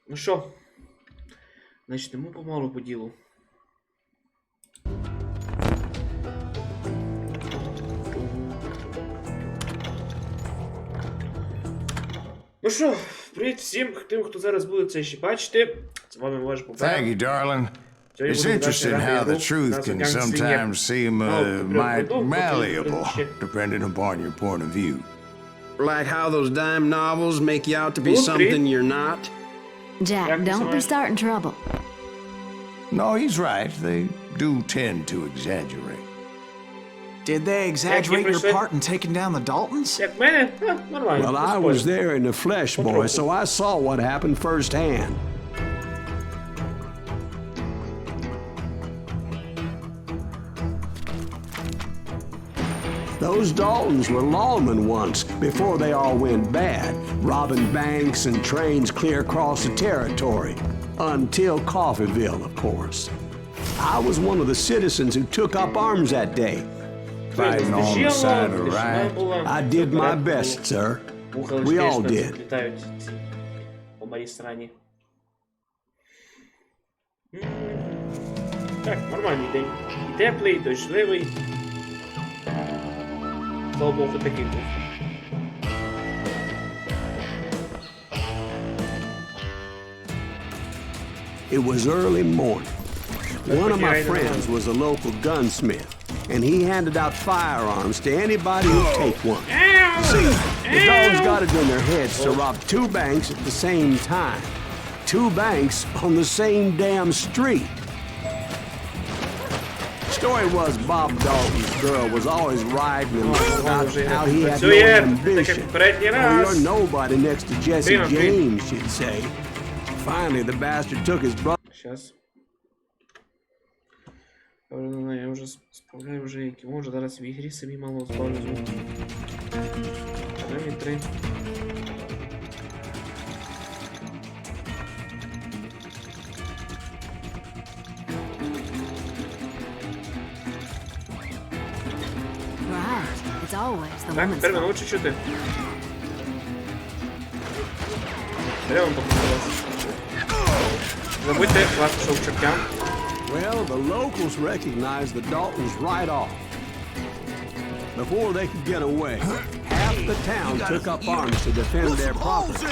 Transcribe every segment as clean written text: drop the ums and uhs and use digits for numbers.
Ну що? Начнемо помалу по ділу. Ну що, привіт всім тим, хто зараз буде це ще бачити. З вами ваш Бубер. Thank you, darling. It's interesting how the truth can sometimes seem malleable, depending upon your point of view. Like how those dime novels make you out to be something you're not? Jack, don't be starting trouble. No, he's right. They do tend to exaggerate. Did they exaggerate your part in taking down the Daltons? Як мене? Нормально. Well, I was there in the flesh, boy, so I saw what happened firsthand. Those Daltons were lawmen once, before they all went bad, robbing banks and trains clear across the territory. Until Coffeeville, of course. I was one of the citizens who took up arms that day. Fighting on the side of the right. I did my best, sir. We all did. Так, нормальний день. І теплий, і дощливий. Слава Богу, такий був. It was early morning. One of my friends was a local gunsmith, and he handed out firearms to anybody who'd take one. See, the dogs got it in their heads to rob 2 banks at the same time. 2 banks on the same damn street. Story was Bob Dalton's girl was always riding him about how he had no ambition. Oh, you're nobody next to Jesse James, she'd say. Finally, the bastard took his brother. Сейчас. Я вже справляю вже які можу. Зараз в ігрі собі мало збавлю звук. Принаймні 3. Так, тепер мене лучше чути. Прямо покупалось. Забудьте вас шовчука. Well, the locals recognized the Daltons right off. Before they could get away, half the town took up arms to defend their property.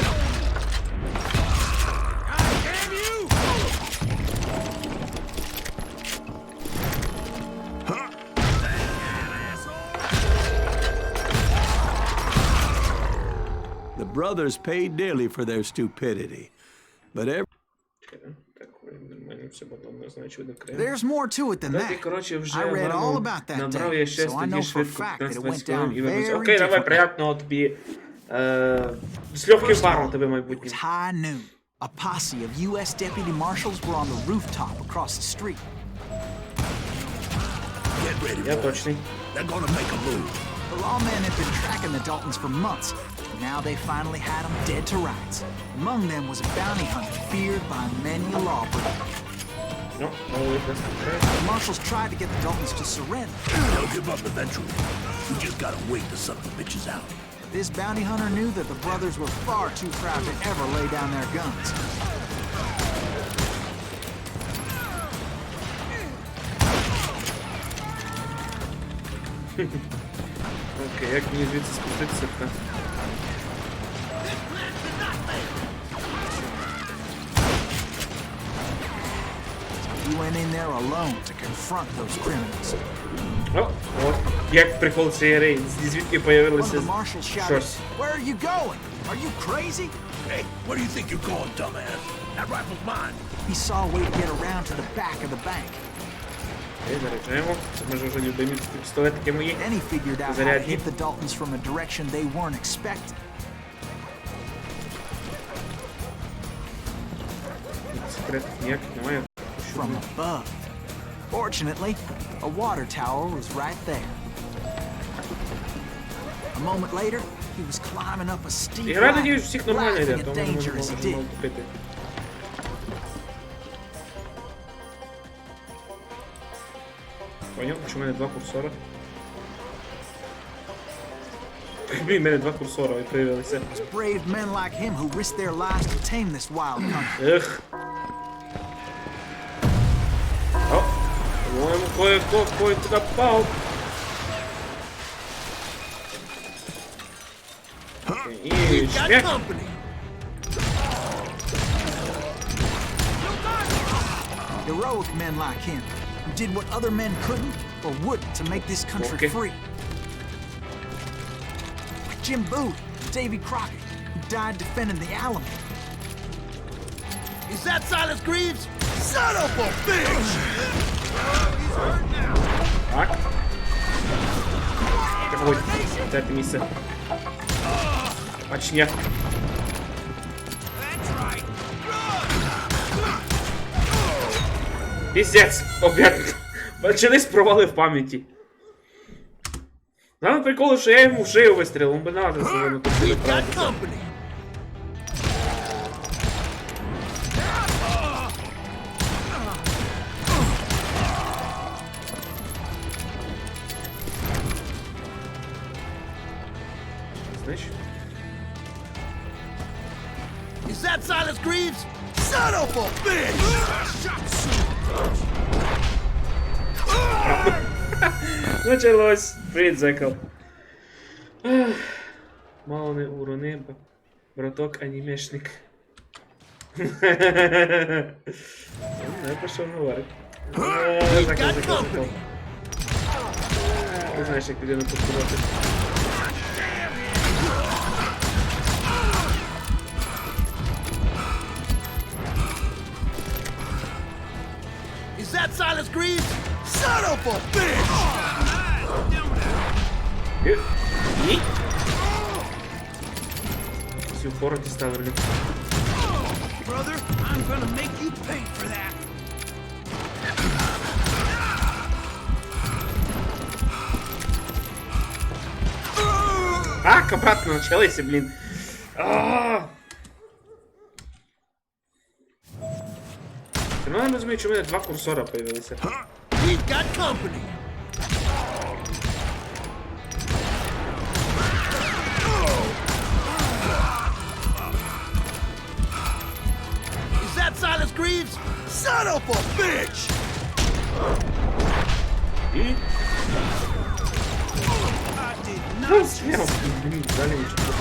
The brothers paid dearly for their stupidity, but every There's more to it than that. I read all about that day, so I know for a fact that it went down very Окей, давай, приятного тобі. З легким паром тебе майбутнє. It's high noon. A posse of U.S. deputy marshals were on the rooftop across the street. Get ready, Я точний. they're gonna make a move. The lawmen had been tracking the Daltons for months. Now they finally had them dead to rights. Among them was a bounty hunter feared by many a lawbreaker. No, The marshals tried to get the Daltons to surrender. They'll give up eventually. We just gotta wait to suck the bitches out. This bounty hunter knew that the brothers were far too proud to ever lay down their guns. Окей, як мені звідси спуститися? He went in there alone to confront those criminals. О, от, як прикол цієї гри, звідки появилося One of the marshals shouted, щось. "Where are you going? Are you crazy?" Hey, where do you think you're going, dumbass? That rifle's mine. He saw a way to get around to the back of the bank. Окей, заряджаємо. Це може вже любимі пістолетики мої. Then he figured out how to Зарядні. hit the Daltons from a direction they weren't expecting. Секретів ніяких немає. From above. Fortunately, a water tower was right there. A moment later, he was climbing up a steep Ігра, ladder, надіюсь, всіх нормально йде, laughing at тому ми danger as he можемо did. купити. Поняв, чому в мене 2 курсора? Блін, в мене два курсора появилися. It's brave men like him who risked their lives to tame this wild country. Ех. О, по-моєму, кое-кто туди попав. І шмяк. Heroic men like him who did what other men couldn't or wouldn't to make this country free. Like Jim Bowie and Davy Crockett, who died defending the Alamo. Is that Silas Greaves? Son of a bitch! He's hurt now. Так. Ой, це місце. Бачня. Піздець, об'єкт. Почались провали в пам'яті. Нам прикол, що я йому в шию вистрілив, він би надо воно тут буде правитися. Знаєш? Is that Silas Greaves? Son of a bitch! Началось. Привіт, Зекл. Мало не урони, браток анімешник. Не про що говорить. Зекл. Не знаєш, як людину подбороти. Is that Silas Greaves? Son of a bitch! Ні. Всі упору діставили. Brother, I'm gonna make you pay for that. Так, обратно почалися, блін. Ну, я не розумію, чому у мене два курсора появилися. We've got company. Is that Silas Greaves? Son of a bitch! І... Ну, сміяв. Блін, далі нічого.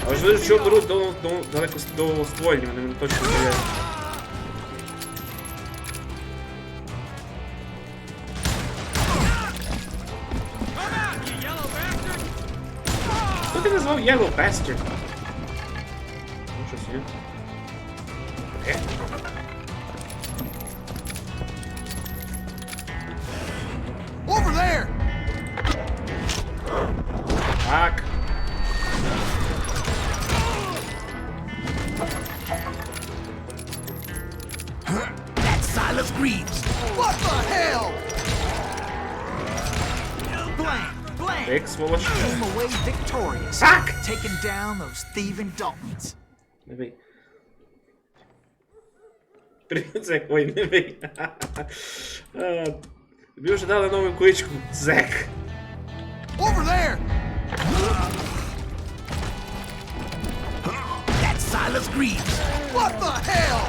А важливо, що беруть далеко до ствольні, вони мене точно стріляють. Хто ти назвав Yellow Bastard? Ну, що собі? Over there! Так. That's Silas Greaves! What the hell? Blam! Як сволоч. Came away victorious, Fuck! taking down those thieving Daltons. Не бий. Привіт, Зек. Ой, не бий. Тобі вже дали нову кличку. Зек. Over there! That's Silas Greaves! What the hell?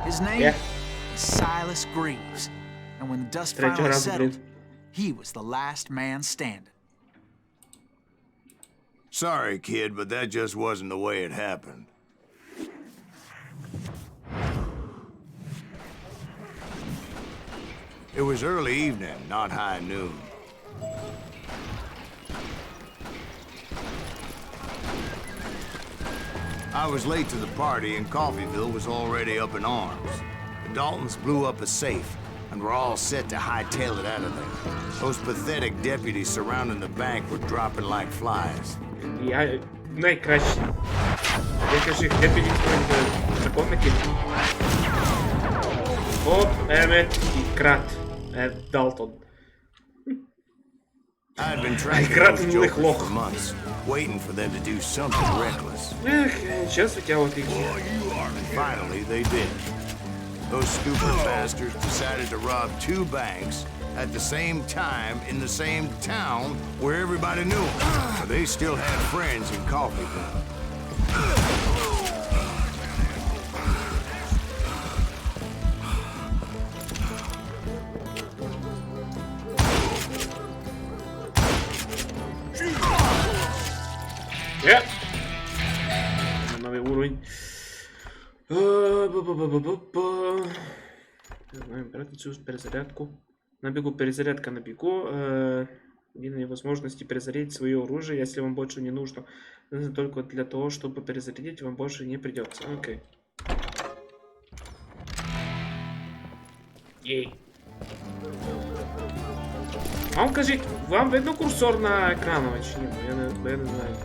His name? Yeah. Silas Greaves. And when the dust Третього finally разу, settled, блін. he was the last man standing. Sorry, kid, but that just wasn't the way it happened. It was early evening, not high noon. I was late to the party and Coffeeville was already up in arms. The Daltons blew up a safe and were all set to hightail it out of there. Those pathetic deputies surrounding the bank were dropping like flies. Я найкращий. Я кажу, де підійшли законники. Оп, Емет і Крат. Далтон. I'd been tracking those jokers for months, waiting for them to do something reckless. Ех, час витягувати їх. Finally, they did. Those stupid bastards decided to rob 2 banks at the same time in the same town where everybody knew them. So they still had friends in Coffeeville. Новий уровень. Не знаю, брать цю перезарядку. На бегу перезарядка на бегу. Видные возможности перезарядить свое оружие, если вам больше не нужно. Это только для того, чтобы перезарядить, вам больше не придется. Окей. Ей. Вам кажіть, вам видно курсор на екрану чи ні? Я не знаю.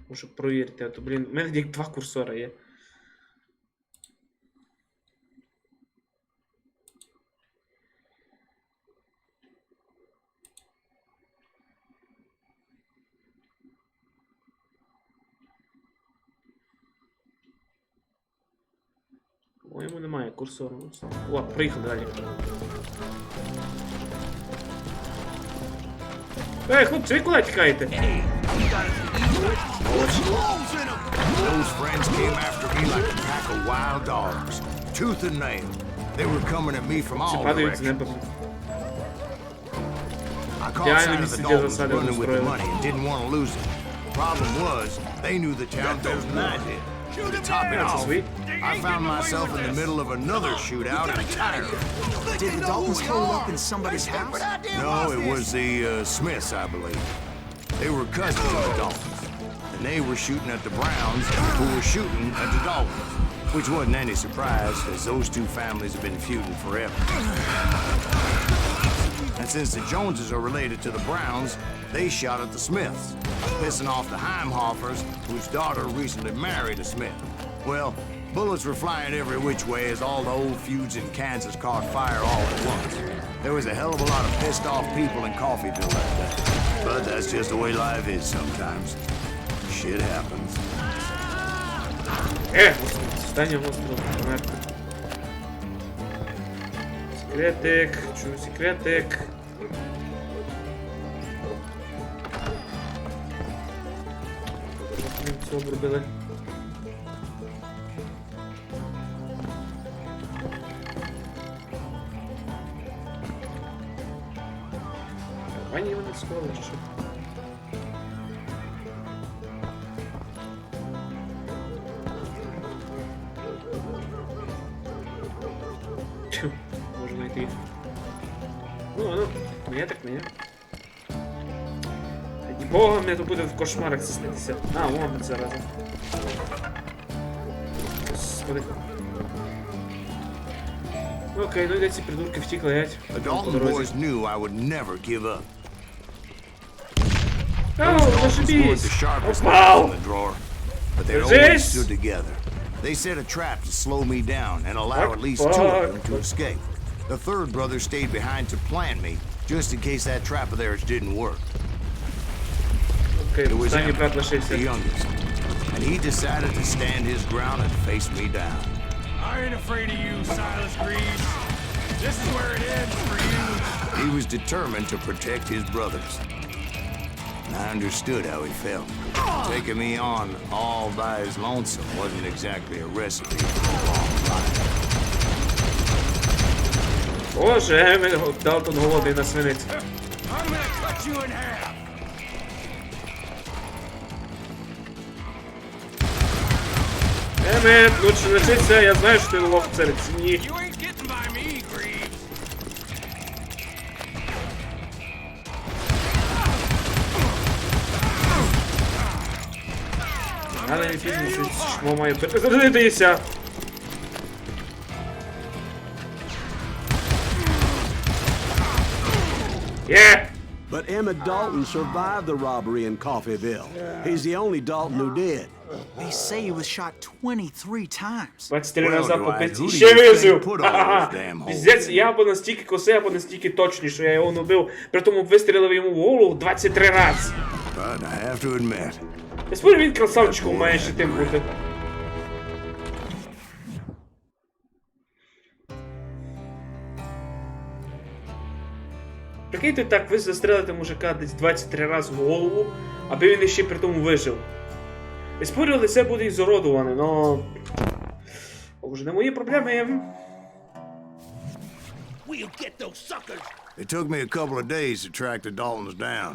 Може провірити, а то, блін, в мене 2 курсора є. По-моєму, немає курсору. О, приїхали далі. Ей, хлопці, ви куди тікаєте? Those friends came after me like a pack of wild dogs, tooth and nail. They were coming at me from all directions. I caught sight of the Daltons running with the money and didn't want to lose it. Problem was, they knew the town better than I did. To top it off, I found myself in the middle of another shootout in Tyler. Did the Daltons hold up in somebody's house? No, it was the Smiths, I believe. They were cousins of the Daltons. And they were shooting at the Browns, who were shooting at the Daltons. Which wasn't any surprise, as those 2 families have been feuding forever. And since the Joneses are related to the Browns, they shot at the Smiths, pissing off the Heimhoffers, whose daughter recently married a Smith. Well, bullets were flying every which way as all the old feuds in Kansas caught fire all at once. There was a hell of a lot of pissed off people in Coffeeville that day. But that's just the way life is sometimes. Shit happens. Стання острова. Секретик, чую секретик. Все обробили. Пані вони сховали, що? Можна знайти. Ну, мене так мене. І бога, мене тут буде в кошмарах снитися. А, вон зараза. Господи. Окей, ну йде ці придурки втікли, геть. The Dalton boys knew I would never give up. Оу, зашибись! The sharpest knives Опал! in the drawer, but they always stood together. They set a trap to slow me down and allow at least 2 of them to escape. The 3rd brother stayed behind to plant me, just in case that trap of theirs didn't work. Окей, It was останній him, брат the лишився. youngest, and he decided to stand his ground and face me down. I ain't afraid of you, Silas Greaves. This is where it ends for you. He was determined to protect his brothers. And I understood how he felt. Taking me on all by his lonesome wasn't exactly a recipe for a long life. Боже, мене Далтон голодний на свиниць. I'm gonna cut you in half. Емет, лучше лишиться, я знаю, що ти лох серед сім'ї. You ain't getting by me, Greaves. Але не пізніше, чмо має перезарядитися. Є! But Emmett Dalton survived the robbery in Coffeyville. He's the only Dalton who did. They say he was shot 23 times. 23 Well, рази Dwight, побив. who do Ще you think вижив. put all those damn holes Піздець, in? я або настільки косий, або настільки точний, що я його не вбив. При тому вистрілив йому в голову 23 рази. But I have to admit, Я сподіваюся, він красавчиком має ще тим бути. Прикиньте так, ви застрелите мужика десь 23 рази в голову, аби він ще при тому вижив. І спорювали, це буде ізуродуване, но... Вже не мої проблеми. it took me a couple of days to track the Daltons down.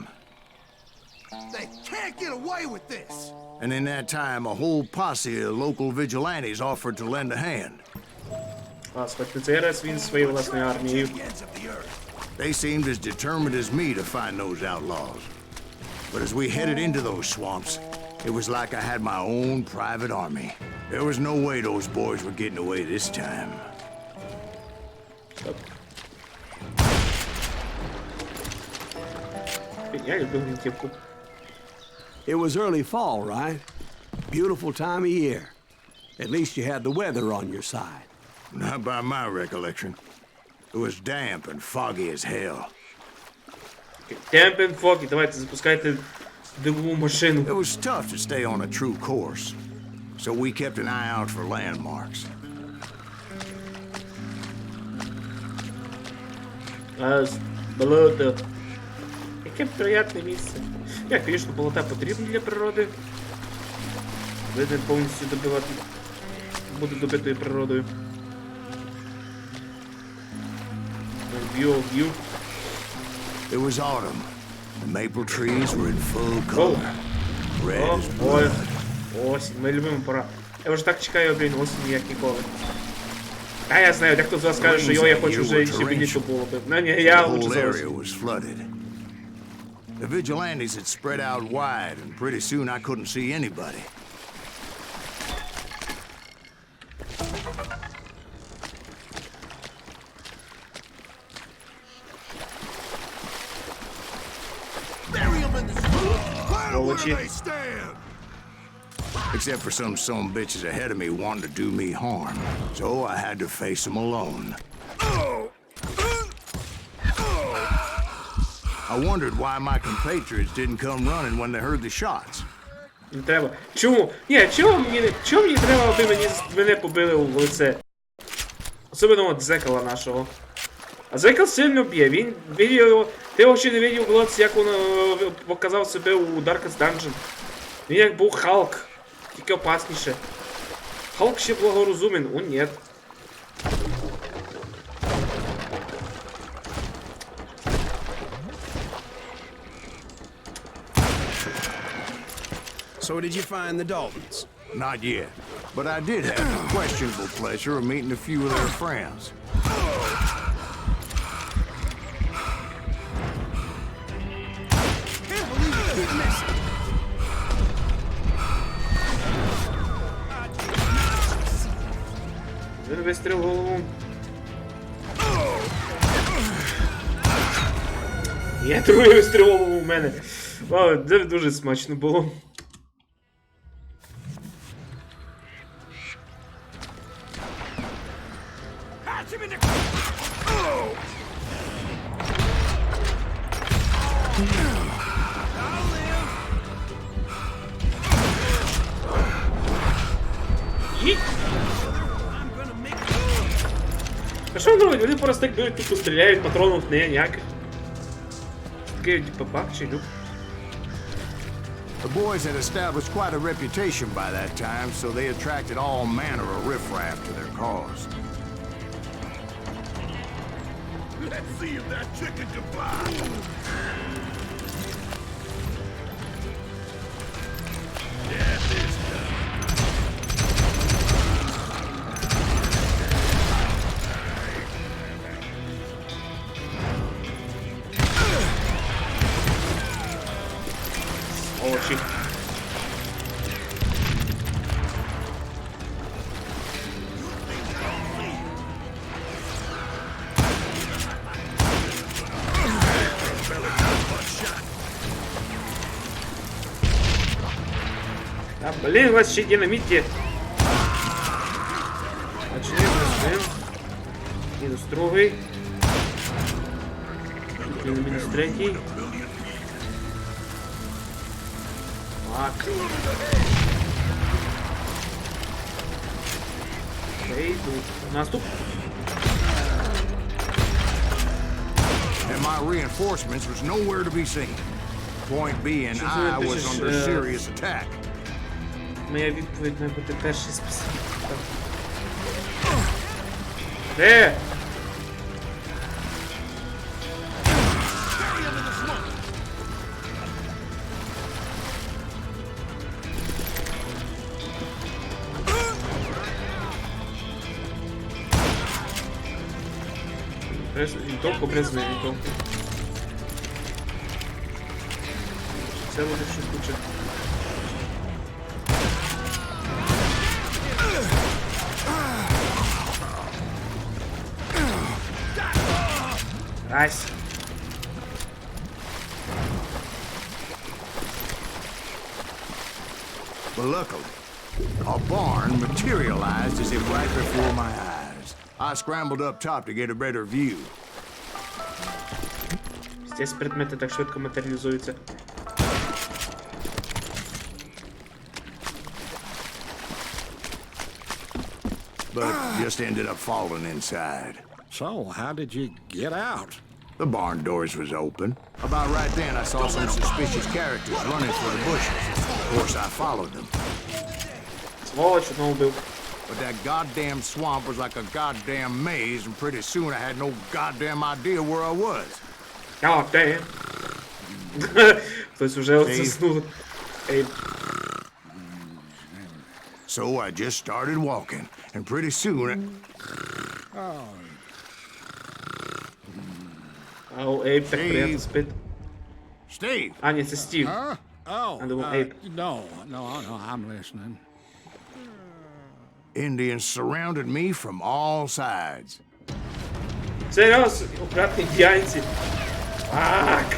They can't get away with this. And in that time, a whole posse of local vigilantes offered to lend a hand. А, схватьте цей раз він своєю власною армією. Ends of the earth. They seemed as determined as me to find those outlaws. But as we headed into those swamps, it was like I had my own private army. There was no way those boys were getting away this time. Я люблю гвинтівку. It was early fall, right? Beautiful time of year. At least you had the weather on your side. Not by my recollection. It was damp and foggy as hell. Темпен фоки, давайте запускайте дивову машину. It was tough to stay on a true course, so we kept an eye out for landmarks. Болото. Яке приємне місце. Як, звісно, болота потрібні для природи. Ви не повністю добивати. Буде добитою природою. В'ю. It was autumn. The maple trees were in full color. Red as Ой. blood. Осінь, моя любима пора. Я вже так чекаю, блін, осінь як ніколи. А я знаю, дехто з вас каже, що його я хочу вже ще більше було б. Ну ні, я The лучше whole за area осінь. was flooded. The vigilantes had spread out wide, and pretty soon I couldn't see anybody. Bury them in the school. Where Молодці. do they stand? Except for some bitches ahead of me wanting to do me harm. So I had to face them alone. I wondered why my compatriots didn't come running when they heard the shots. Не треба. Чому? Ні, чому мені треба, аби мене побили у лице? Особливо от зекала нашого. А зекал сильно б'є. Він відео. Ти його ще не бачив, Глоц, як він показав себе у Darkest Dungeon. Він як був Халк. Тільки опасніше. Халк ще благорозумен. О, ні. So did you find the Daltons? Not yet. But I did have the questionable pleasure of meeting a few of their friends. Він вистріл в голову. Я другий вистріл в голову у мене. Вау, це дуже смачно було. Catch him in the... Їй! А що вони роблять? Вони просто так беруть, тупо стріляють, патронів не ніяких. Такий, типа, бак чи люк. The boys had established quite a reputation by that time, so they attracted all manner of riffraff to their cause. Let's see if that chicken can fly. Death is done. Очі. Блин, у вас ще динаміті. Очевидно, мінус другий. Мінус третій. Так. Йду. Наступ. And my reinforcements was nowhere to be seen. Point being, I was under serious attack. Моя відповідь має бути перший список. Де? Вінтовку, брезни вінтовку. Це буде щось лучше. Ась. But luckily, a barn materialized as if right before my eyes. I scrambled up top to get a better view. Здесь предмети так швидко матеріалізуються. But just ended up falling inside. So, how did you get out? The barn doors was open. About right then, I saw some suspicious characters running for the bushes. Of course, I followed them. Сволоч, одного убив. But that goddamn swamp was like a goddamn maze, and pretty soon I had no goddamn idea where I was. God damn. Хтось уже отсоснув. Ей. So I just started walking, and pretty soon... Ау, Ейб так приємно спить. Steve! А, ні, це Стів. Oh, I думав, Ейб. no, I'm listening. Indians surrounded me from all sides. Серйозно, украдні індіанці. Фак.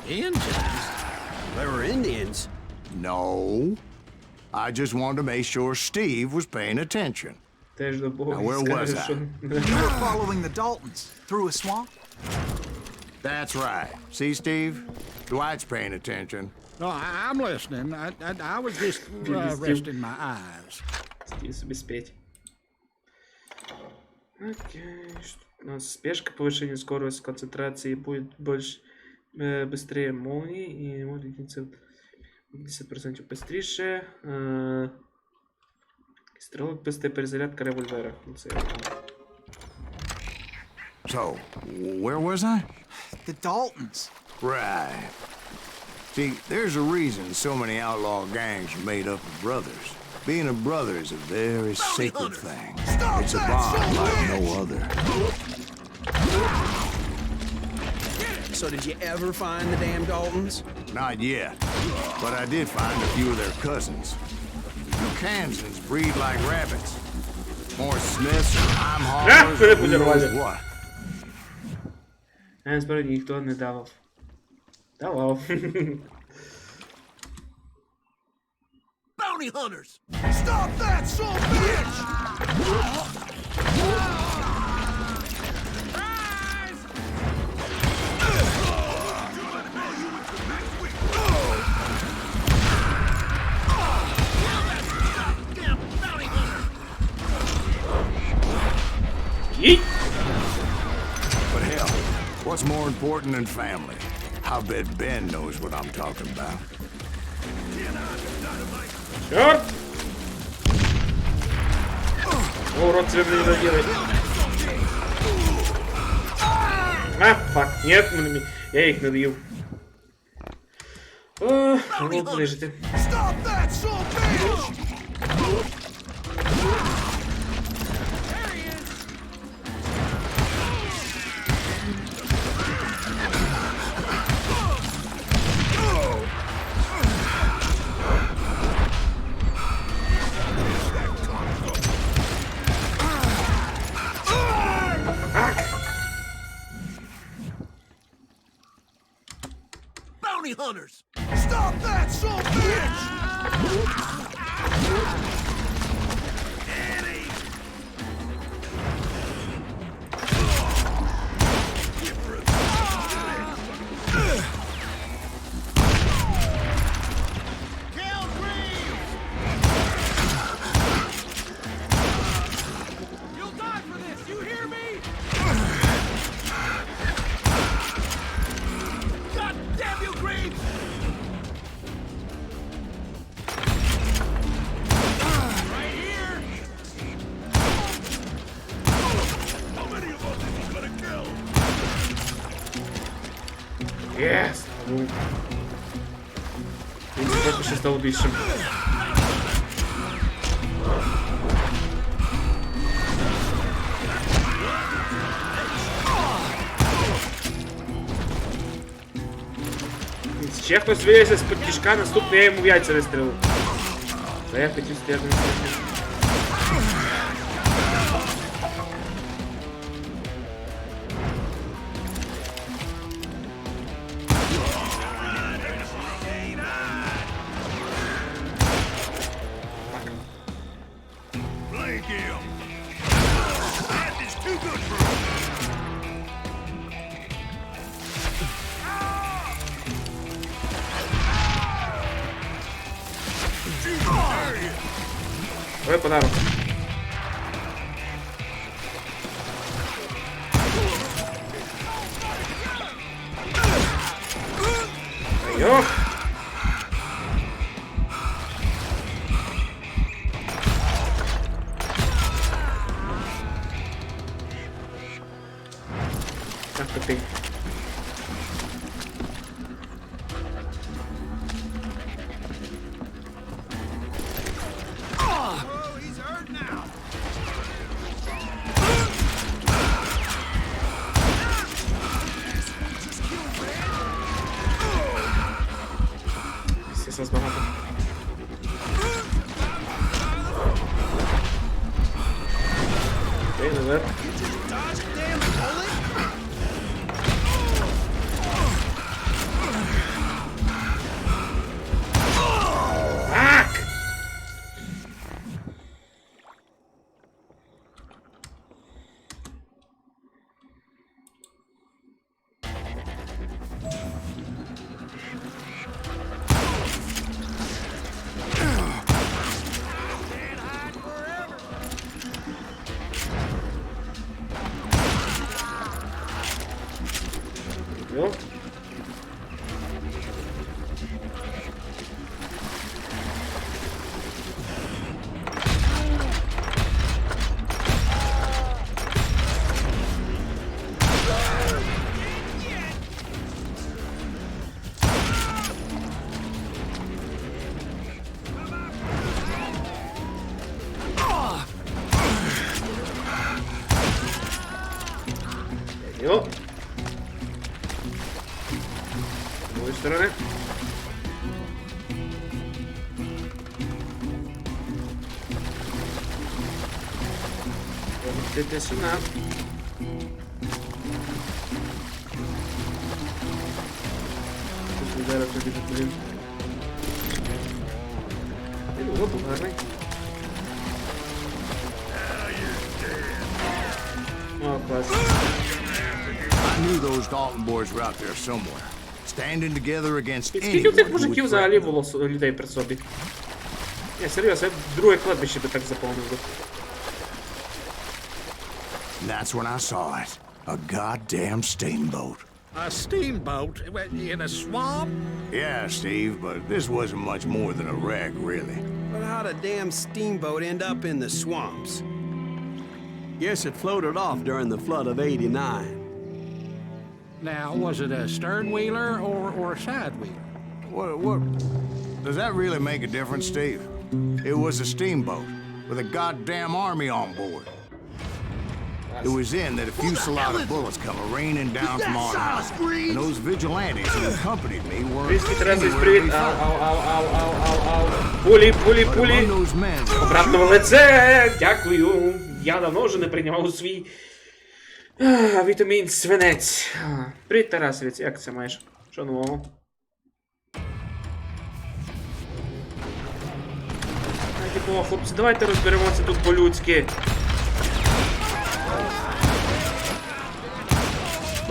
Indians? There were Indians. No. I just wanted to make sure Steve was paying attention. Теж до Бога Now, where was скажеш, I? що... You were following the Daltons through a swamp? That's right. See, Steve? Dwight's paying attention. No, I'm listening. I was just resting my eyes. Стів собі спеть. Окей. У нас спешка, повышение скорости концентрации будет больше быстрее молнии и вот 50% быстрее. Стрелок быстрая перезарядка револьвера. So, where was I? The Daltons. Right. See, there's a reason so many outlaw gangs are made up of brothers. Being a brother is a very sacred thing. It's a bond like no other. So did you ever find the damn Daltons? Not yet, but I did find a few of their cousins. You Kansans breed like rabbits. More Smiths and Heimhollers and who knows what. Насправді ніхто не давав. Давав. Bounty hunters! Stop that, son of a bitch! Yeet! But hell, what's more important than family? I bet Ben knows what I'm talking about. Черт! О, урод тебе не делает. А, фак, нет, я их надоел. О, вот лежите. Stop that, son of a bitch! hunters! Stop that, son of a bitch! Yes! Ну. Він поки що став більшим. Ще хтось вилізе з-під кишка, наступний я йому в яйця вистрілив. Та я хотів стояти на стороні. Давай подарок. Йох! Так, ты. Сейчас багато. Окей, наверх. Ак! Йо. Йо. З другої сторони. Ти сюди. Тут зараз тобі доплюю. О, гарний. О, клас. I knew those Dalton boys were out there somewhere, standing together against Скільки у anyone цих who мужиків would взагалі threaten them. було людей при собі? Ні, серйозно, я друге кладбище би так заповнив. And that's when I saw it. A goddamn steamboat. A steamboat in a swamp? Yeah, Steve, but this wasn't much more than a wreck, really. But how'd a damn steamboat end up in the swamps? Guess it floated off during the flood of '89. Now, was it a stern-wheeler or a side-wheeler? What? Does that really make a difference, Steve? It was a steamboat with a goddamn army on board. It was in that a fusillade of bullets come raining down from on high. And those vigilantes who accompanied me weren't anywhere to be found. Ау. Пулі. But among those men, Обратно в лице. Дякую. Я давно вже не приймав свій вітамін свинець. Привіт, Тарасовець, як це маєш? Що нового? О, хлопці, давайте розберемося тут по-людськи.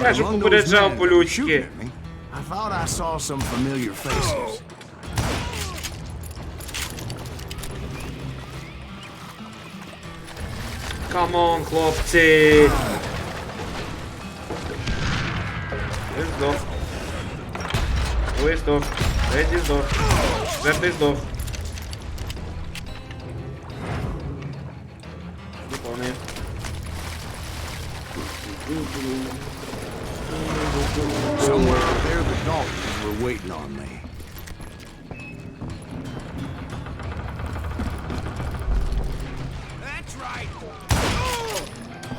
Я ж попереджав по-людськи. I thought I saw some familiar faces. Камон, хлопці. Ви здох. Ви здох. Третій здох. Четвертий здох. Выполняю. Somewhere out there, the Daltons were waiting on me. That's right.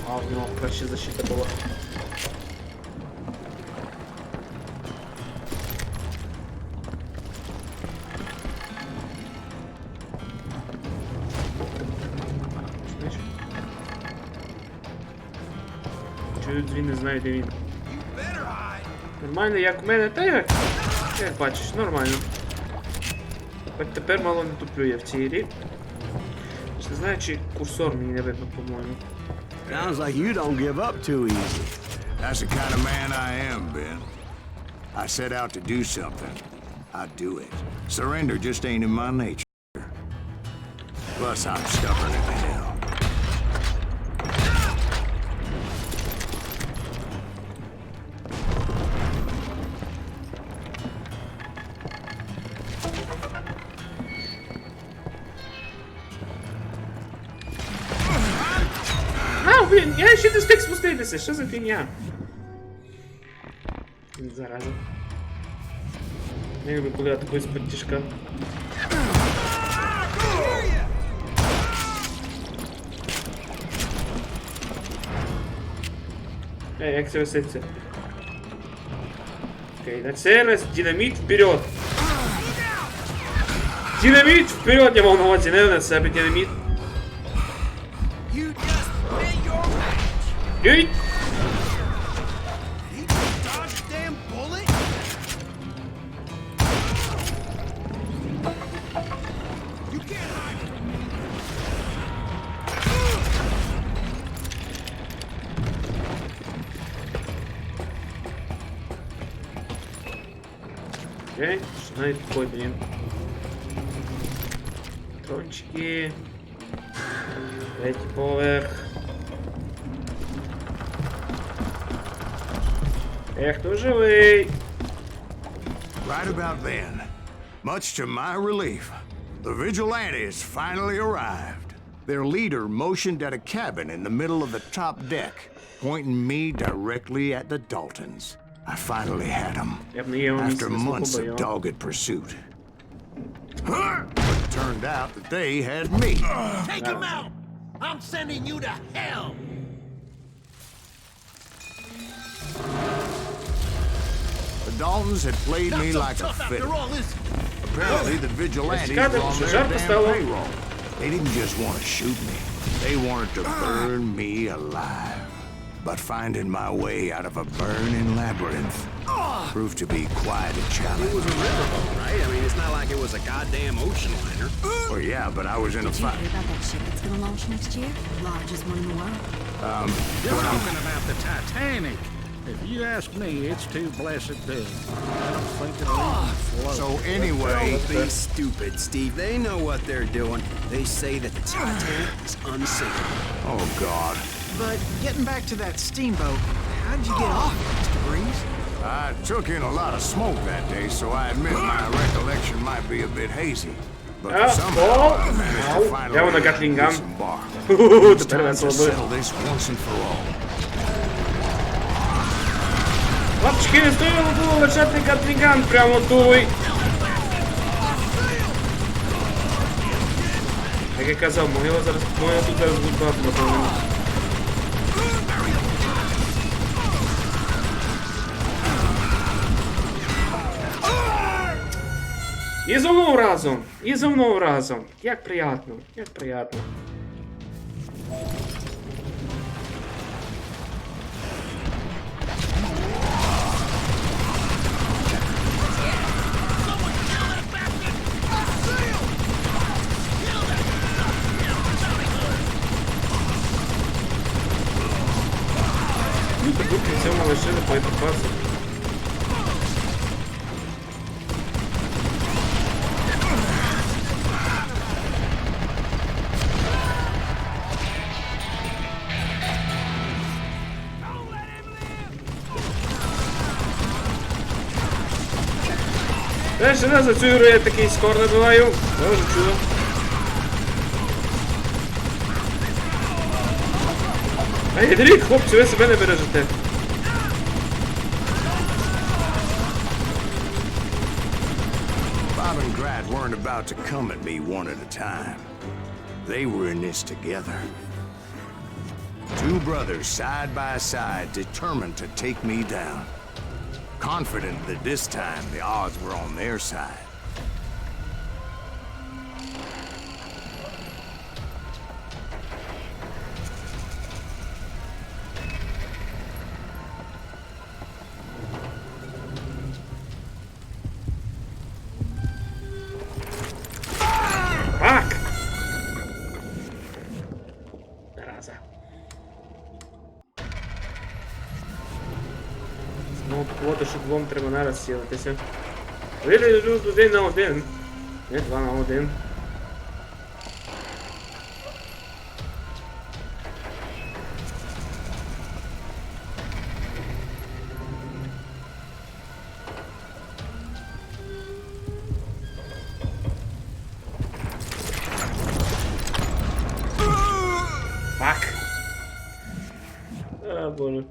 А, у него краще защита была. Чую, він не знаю, де він. Нормально, як в мене, та як бачиш, нормально. Хоч тепер мало не туплю я в цій грі. Не знаю, чи курсор мені не видно, по-моєму. Sounds like you don't give up too easy. That's the kind of man I am, Ben. I set out to do something. I do it. Surrender just ain't in my nature. Plus, I'm stubborn as hell. Блін, я ще не встиг спуститися, що за фігня? Зараза. Не люблю, коли атакую з-під тяжка. Як це виситься? Окей, на цей раз динамит вперед! Динамит вперед, я мав на увазі, не на себе динамит. Ей! Окей, что это такое, блин? Трончики. Третий поверх. Эх, кто живый? Right about then, much to my relief, the vigilantes finally arrived. Their leader motioned at a cabin in the middle of the top deck, pointing me directly at the Daltons. I finally had them, after months of dogged pursuit. But it turned out that they had me. Take him out! I'm sending you to hell! The Daltons had played me like a fiddle. Apparently, the vigilantes were on their damn payroll. They didn't just want to shoot me. They wanted to burn me alive. But finding my way out of a burning labyrinth proved to be quite a challenge. It was a riverboat, right? I mean, it's not like it was a goddamn ocean liner. Well, yeah, but I was in a fight. Did you hear about that ship that's gonna launch next year? Largest one in the world. You're talking about the Titanic. If you ask me, it's too blessed big. I don't think it'll even float. So anyway, Don't be stupid, Steve. They know what they're doing. They say that the Titanic is unsinkable. oh God, But getting back to that steamboat, how'd you get off, Mr. Breeze? I took in a lot of smoke that day, so I admit my recollection might be a bit hazy. But somehow I managed to finally disembark. It's time to settle this once and for all. Хлопчики, не стоило було лишати гатлінган прямо той. Як я казав, його зараз, тут зараз будуть багато напевно. І за мною разом. Як приємно, як приємно. цьому лишили боєприпаси. Перший раз за цю ігру я такий скор набиваю. Дуже чудо. А ядріть, хлопці, ви себе не бережете. Bob and Grad weren't about to come at me one at a time. They were in this together. Two brothers side by side, determined to take me down. Confident that this time the odds were on their side. Фак! Зараза. Ну, подушок двом треба нараз сілитися. Вилізу 1 на 1. Не 2 на 1. Фак! А, боже.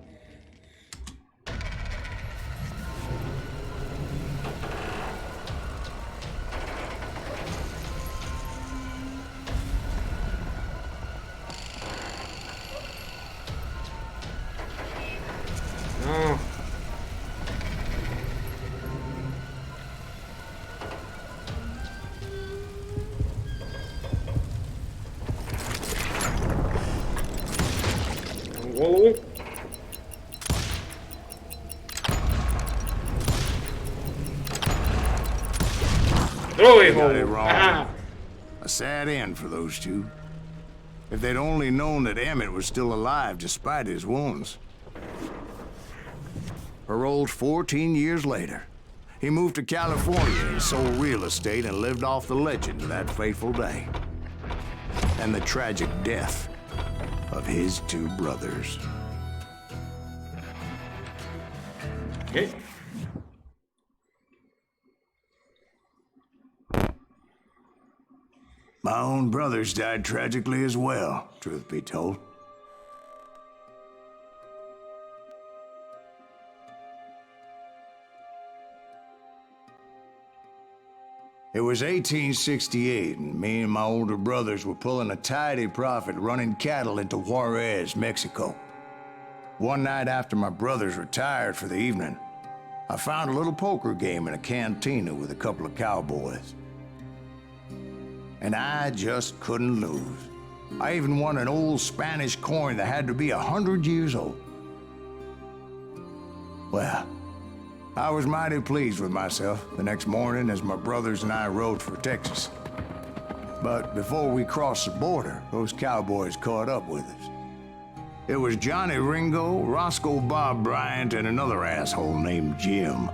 Ну. Голову. Другий Got it голову. wrong. Ага. A sad end for those two. If they'd only known that Emmett was still alive despite his wounds. Paroled 14 years later, he moved to California and sold real estate and lived off the legend of that fateful day. And the tragic death of his two brothers. Окей. My own brothers died tragically as well, truth be told. It was 1868, and me and my older brothers were pulling a tidy profit running cattle into Juarez, Mexico. One night after my brothers retired for the evening, I found a little poker game in a cantina with a couple of cowboys. And I just couldn't lose. I even won an old Spanish coin that had to be 100 years old. Well, I was mighty pleased with myself the next morning as my brothers and I rode for Texas. But before we crossed the border, those cowboys caught up with us. It was Johnny Ringo, Roscoe Bob Bryant, and another asshole named Jim.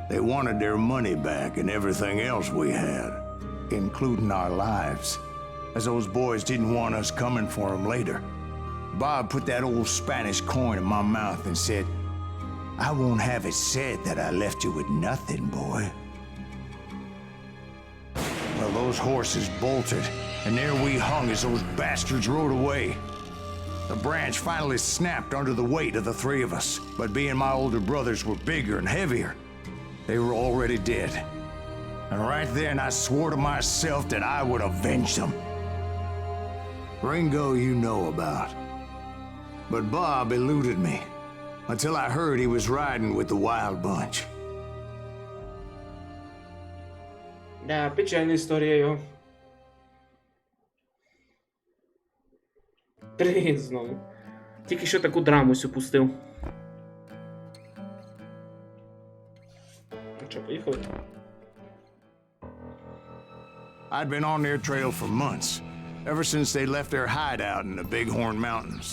They wanted their money back and everything else we had, including our lives, as those boys didn't want us coming for them later. Bob put that old Spanish coin in my mouth and said, "I won't have it said that I left you with nothing, boy." Well, those horses bolted, and there we hung as those bastards rode away. The branch finally snapped under the weight of the three of us, but being my older brothers were bigger and heavier, they were already dead. And right then I swore to myself that I would avenge them. Ringo you know about. But Bob eluded me until I heard he was riding with the Wild Bunch. Да, печальна історія його. Привіт знову. Тільки що таку драму сю пустив. Ну що, поїхали? I'd been on their trail for months, ever since they left their hideout in the Bighorn Mountains.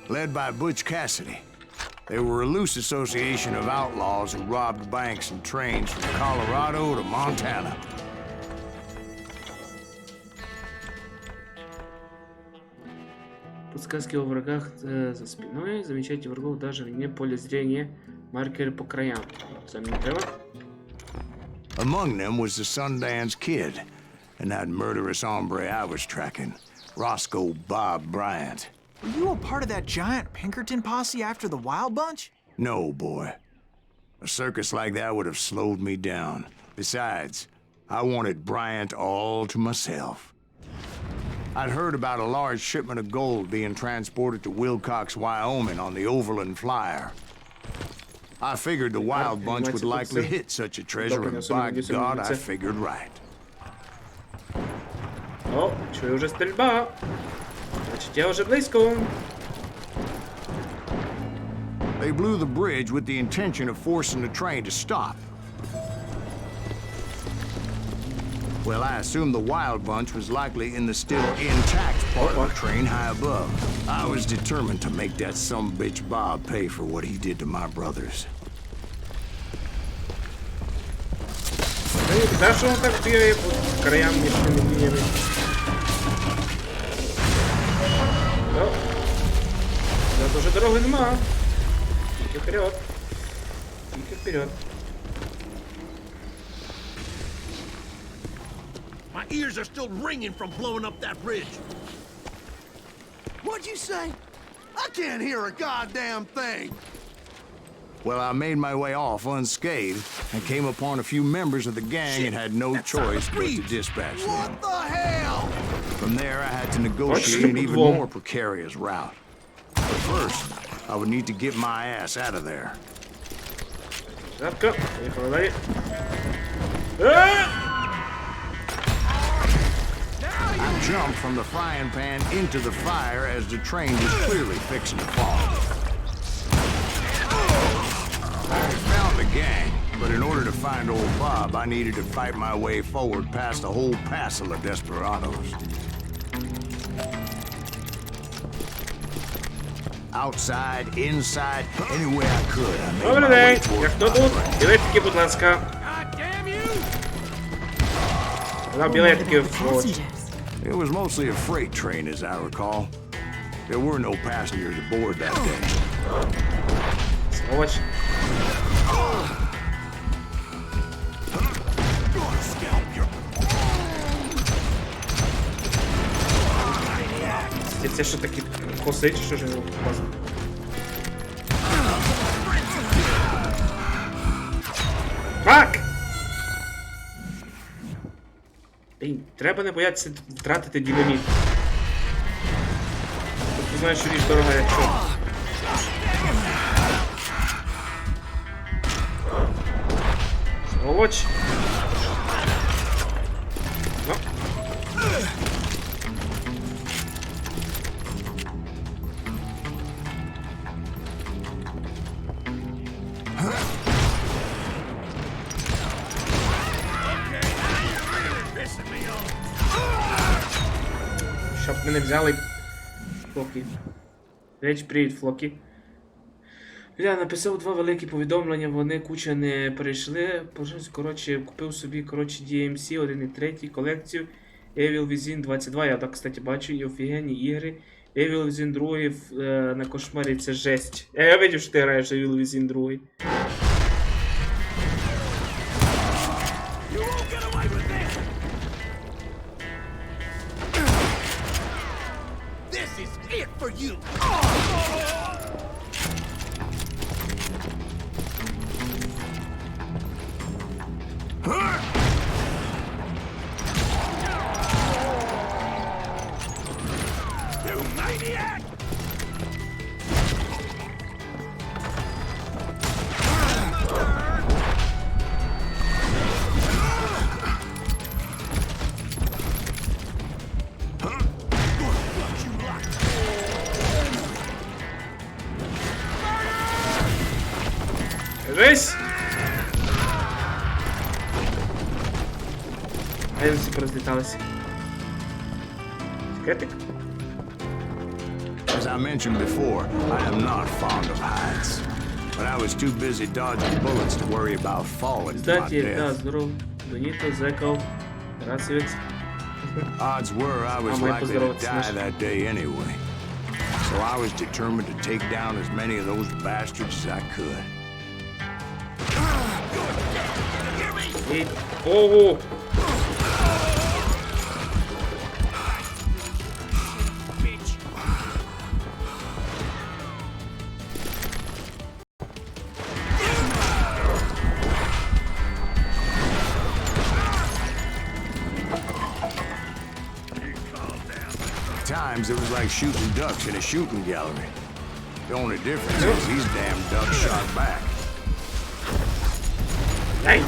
led by Butch Cassidy. They were a loose association of outlaws who robbed banks and trains from Colorado to Montana. Подсказки о врагах за спиной. Замечайте врагов даже вне поля зрения. Маркеры по краям. Це мені треба. Among them was the Sundance Kid and that murderous hombre I was tracking, Roscoe Bob Bryant. Were you a part of that giant Pinkerton posse after the Wild Bunch? No, boy. A circus like that would have slowed me down. Besides, I wanted Bryant all to myself. I'd heard about a large shipment of gold being transported to Wilcox, Wyoming on the Overland Flyer. I figured the Wild Bunch would likely hit such a treasure, and by God, I figured right. О, чую вже стрільба. Значить, я вже близько. They blew the bridge with the intention of forcing the train to stop. Well, I assumed the Wild Bunch was likely in the still intact part of the train high above. I was determined to make that sumbitch Bob pay for what he did to my brothers. Та що він так бігає по краям ніхто не бігає. Тут уже дороги нема. Тільки вперед. Тільки вперед. My ears are still ringing from blowing up that bridge. What'd you say? I can't hear a goddamn thing. Well, I made my way off unscathed and came upon a few members of the gang and had no choice but to dispatch them. What the hell? From there, I had to negotiate an even more precarious route. But first, I would need to get my ass out of there. Запка. Поїхали далі. I jumped from the frying pan into the fire as the train was clearly fixing to fall. I found the gang, but in order to find old Bob, I needed to fight my way forward past a whole passel of desperados. Outside, inside, any way I could, I made Добрий my way день. towards Я хто my тут? friend. Білетики, будь ласка. На білетики в очі. It was mostly a freight train, as I recall. There were no passengers aboard that day. Сволоч. Це що такі коси, чи що ж його класно? Фак! Блін, треба не боятися втратити динаміт. Ти знаєш, що річ дорога, якщо. Сволоч. Ну. Щоб мене взяли Флокі. Річ, привіт, Флокі. Я написав 2 великі повідомлення, вони куча не перейшли. Коротше, купив собі, DMC 1.3 колекцію Evil Within 22, я так, кстати, бачу, і офігенні ігри. Evil Within 2 на кошмарі, це жесть. Я бачив, що ти граєш Evil Within 2. This is it for you. You maniac! Жесть! Ай, всі порозліталися. Секретик? As I mentioned before, I am not fond of heights. But I was too busy dodging bullets to worry about falling to my Кстати, да, death. здоров. Доніто, Зеков, Тарасовець. Odds were I was Мама, likely to поздороваться, die Саша. that day anyway. So I was determined to take down as many of those bastards as I could. І... Ого! Times it was like shooting ducks in a shooting gallery. The only difference is these damn ducks shot back. Ай!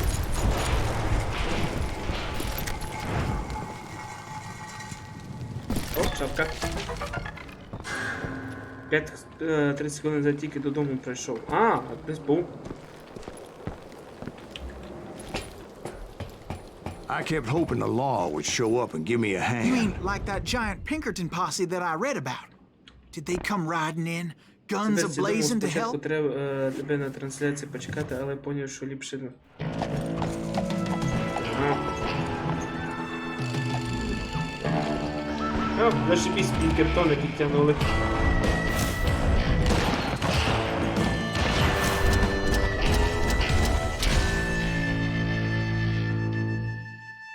О, шапка. 30 секунд за тільки додому прийшов. А, десь був. I kept hoping the law would show up and give me a You hand. mean like that giant Pinkerton posse that I read about? Did they come riding in, guns a-blazing to Спочатку help? треба тебе на трансляції почекати, але поняв, що ліпше не. О, зашибісь, Пінкертони підтягнули.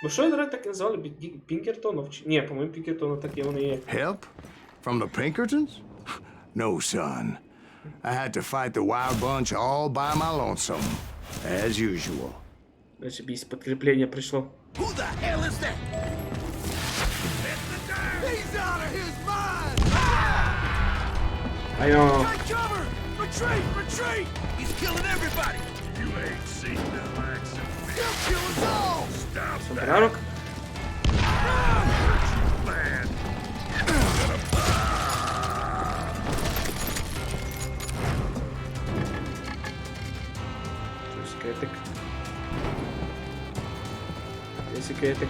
Бо що я так назвали? Пінкертонов? Ні, по-моєму, Пінкертонов так і вони є. Help? From the Pinkertons? No, son. I had to fight the wild bunch all by my lonesome, as usual. Зашибісь, підкріплення прийшло. Who the hell is that? He's out of his mind! Айо. Take cover! Retreat! Retreat! He's killing everybody! You ain't seen the likes of me. He'll kill us all! Stop Сумперарок. man! Секретик. Є секретик.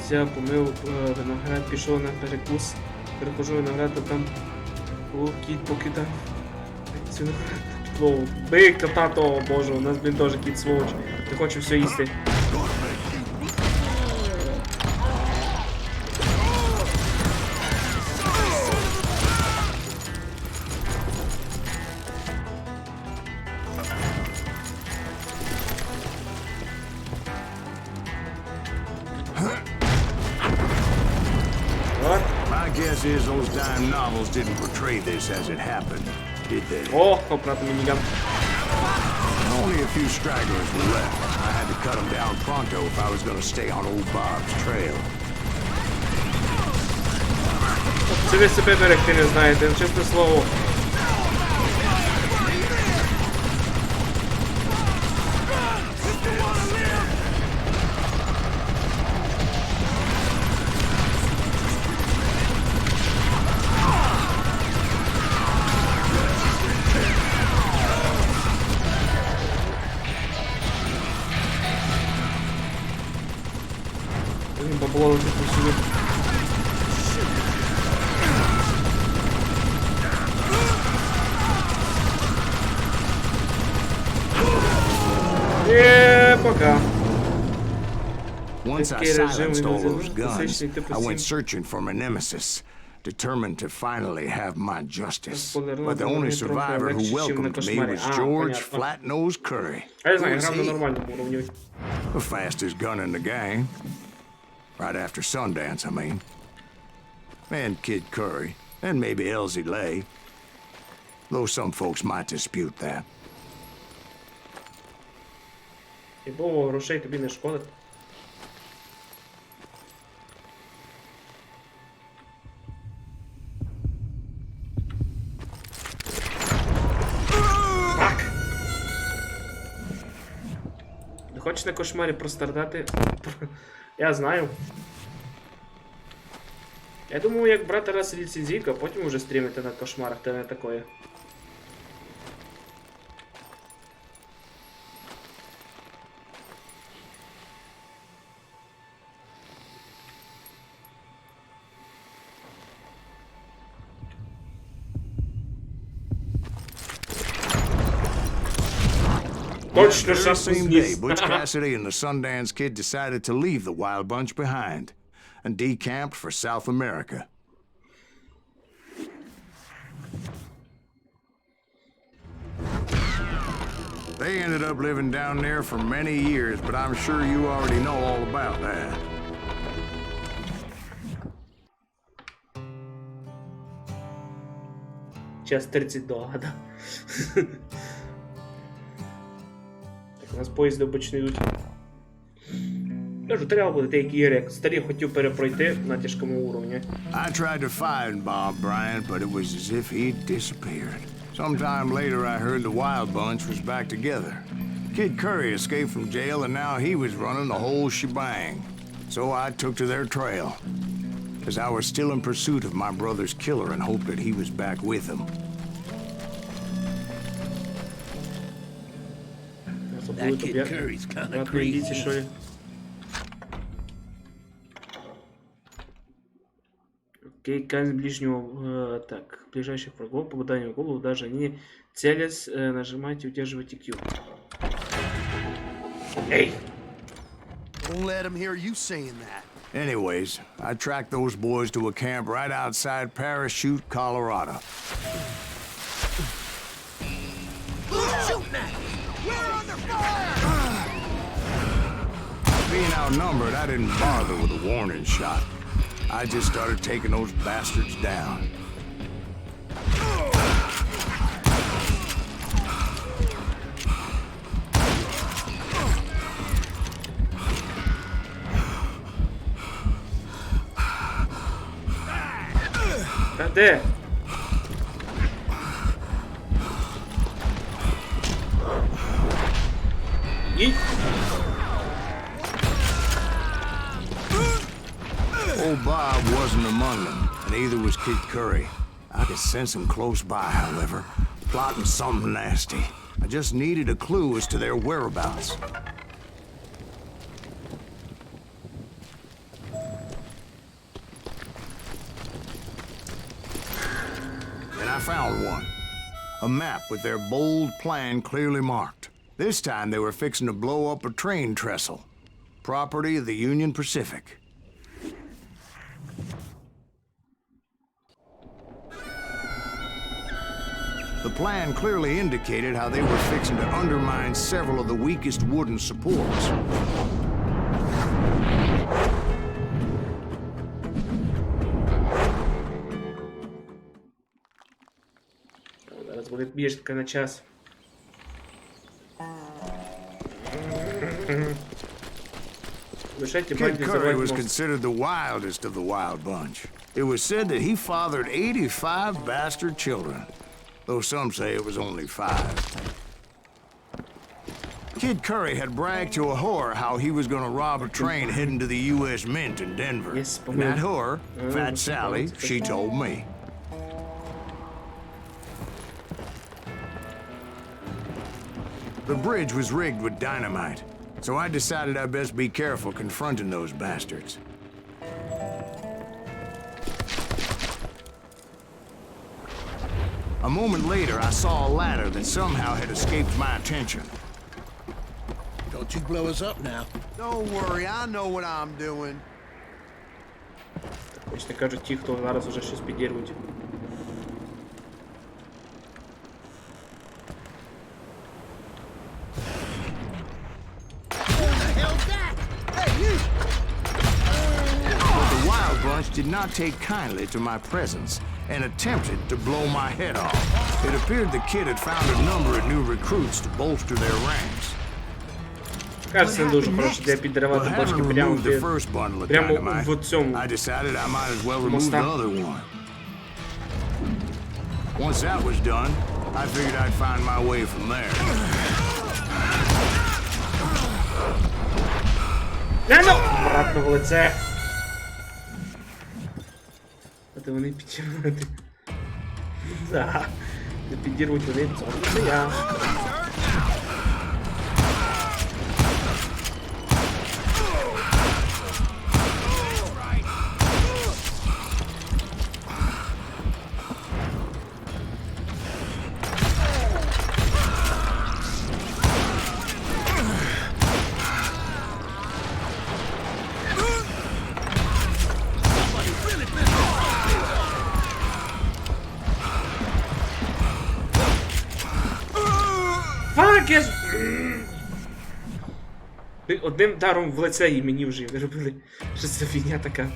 Взяв, помив виноград, пішов на перекус. Перехожу виноград, а там кіт покидав. Цю виноград на підлогу. Бик, тато, боже, у нас, блін, теж кіт сволоч. Не хочу все їсти. My guess is those dime novels didn't portray this as it happened, did they? О, хопнати мініган. Only a few stragglers were left. I had to cut them down pronto if I was going to stay on old Bob's trail. Це ви себе берегти не знаєте, чесне слово. Він бабло летить сюди. Пока. Once I Такий режим silenced all він those guns, класичний типу I went 7. searching for my nemesis, determined to finally have my justice. Спойлерно, But the вони only трохи survivor легші, who чим на welcomed me кошмарі. was А, George понятно. Flat-Nosed Curry. А я знаю, Who грав was на he? нормальному уровні. The fastest gun in the gang. Right after Sundance, I mean. And Kid Curry. And maybe Elsie Lay. Though some folks might dispute that. І бо грошей тобі не шкодить. Так! Не хочеш на кошмарі прострадати? Я знаю. Я думаю, як брати раз ліцензійку, а потім вже стрімити на кошмарах, та не такое. Точно That very шапку same day, сніс. Butch Cassidy and the Sundance Kid decided to leave the Wild Bunch behind and decamped for South America. They ended up living down there for many years, but I'm sure you already know all about that. Час 32, да. Так, у нас поїзди обично йдуть. Кажу, треба буде деякі ігри, як старі хотів перепройти на тяжкому уровні. I tried to find Bob Bryant, but it was as if he'd disappeared. Sometime later, I heard the Wild Bunch was back together. Kid Curry escaped from jail, and now he was running the whole shebang. So I took to their trail, as I was still in pursuit of my brother's killer and hoped that he was back with him. That Kid Curry's kind of crazy. Що ли? Окей, казнь ближнего, так, ближайших врагов, попадание в голову, даже не целясь, нажимайте, удерживайте Q. Эй! Don't let him hear you saying that. Anyways, I tracked those boys to a camp right outside Parachute, Colorado. Who's shooting at you? We're under fire! Being outnumbered, I didn't bother with a warning shot. I just started taking those bastards down. Де? І? Old Bob wasn't among them, and neither was Kid Curry. I could sense him close by, however, plotting something nasty. I just needed a clue as to their whereabouts. And I found one. A map with their bold plan clearly marked. This time they were fixing to blow up a train trestle. Property of the Union Pacific. The plan clearly indicated how they were fixing to undermine several of the weakest wooden supports. Зараз буде біжка на час. Kid Curry was considered the wildest of the Wild Bunch. It was said that he fathered 85 bastard children, though some say it was only 5. Kid Curry had bragged to a whore how he was going to rob a train heading to the U.S. Mint in Denver. Yes, And that whore, Fat Sally, she told me. The bridge was rigged with dynamite, so I decided I'd best be careful confronting those bastards. A moment later, I saw a ladder that somehow had escaped my attention. Don't you blow us up now. Don't worry, I know what I'm doing. Точно кажуть ті, хто зараз уже щось підірвуть. But the Wild Bunch did not take kindly to my presence and attempted to blow my head off. It appeared the kid had found a number of new recruits to bolster their ranks. Кажется, не дуже хороше для підривати Well, бочки having прямо removed the first bundle of прямо dynamite, в цьому. I decided I might as well remove Моста. the other one. Once that was done, I figured I'd find my way from there. Обратно в лице. А то вони підірвуть. Да. Не підірвуть вони, це я. Фак, я ж... Ви одним даром в лице і мені вже виробили. Що це фігня така?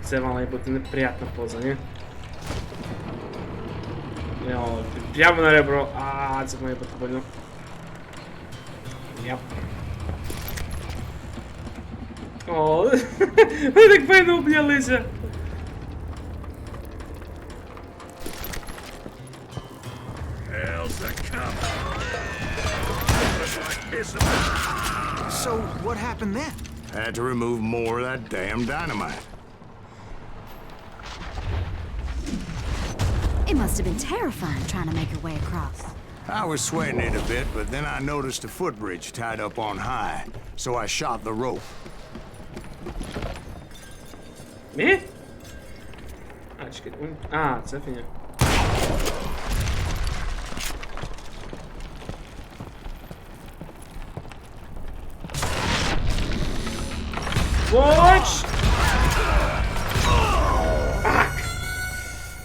Це має бути неприятна поза, ні? О, прямо на ребро. А, це має бути больно. Яп. О, ви так файно обнялися. So, what happened then? Had to remove more of that damn dynamite. It must have been terrifying trying to make your way across. I was sweating it a bit, but then I noticed a footbridge tied up on high, so I shot the rope. Мі? А, чекай. А, це фігня. Watch!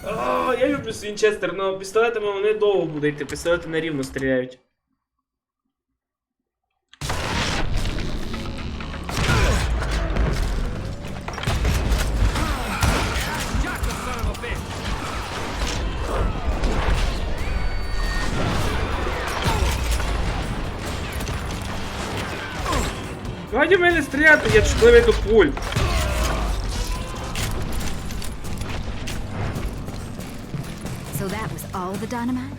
О, я люблю Вінчестер, але пістолетами вони довго будуть йти, пістолети на рівно стріляють. Годі в мене стріляти, я чутливий до пуль. So that was all the dynamite?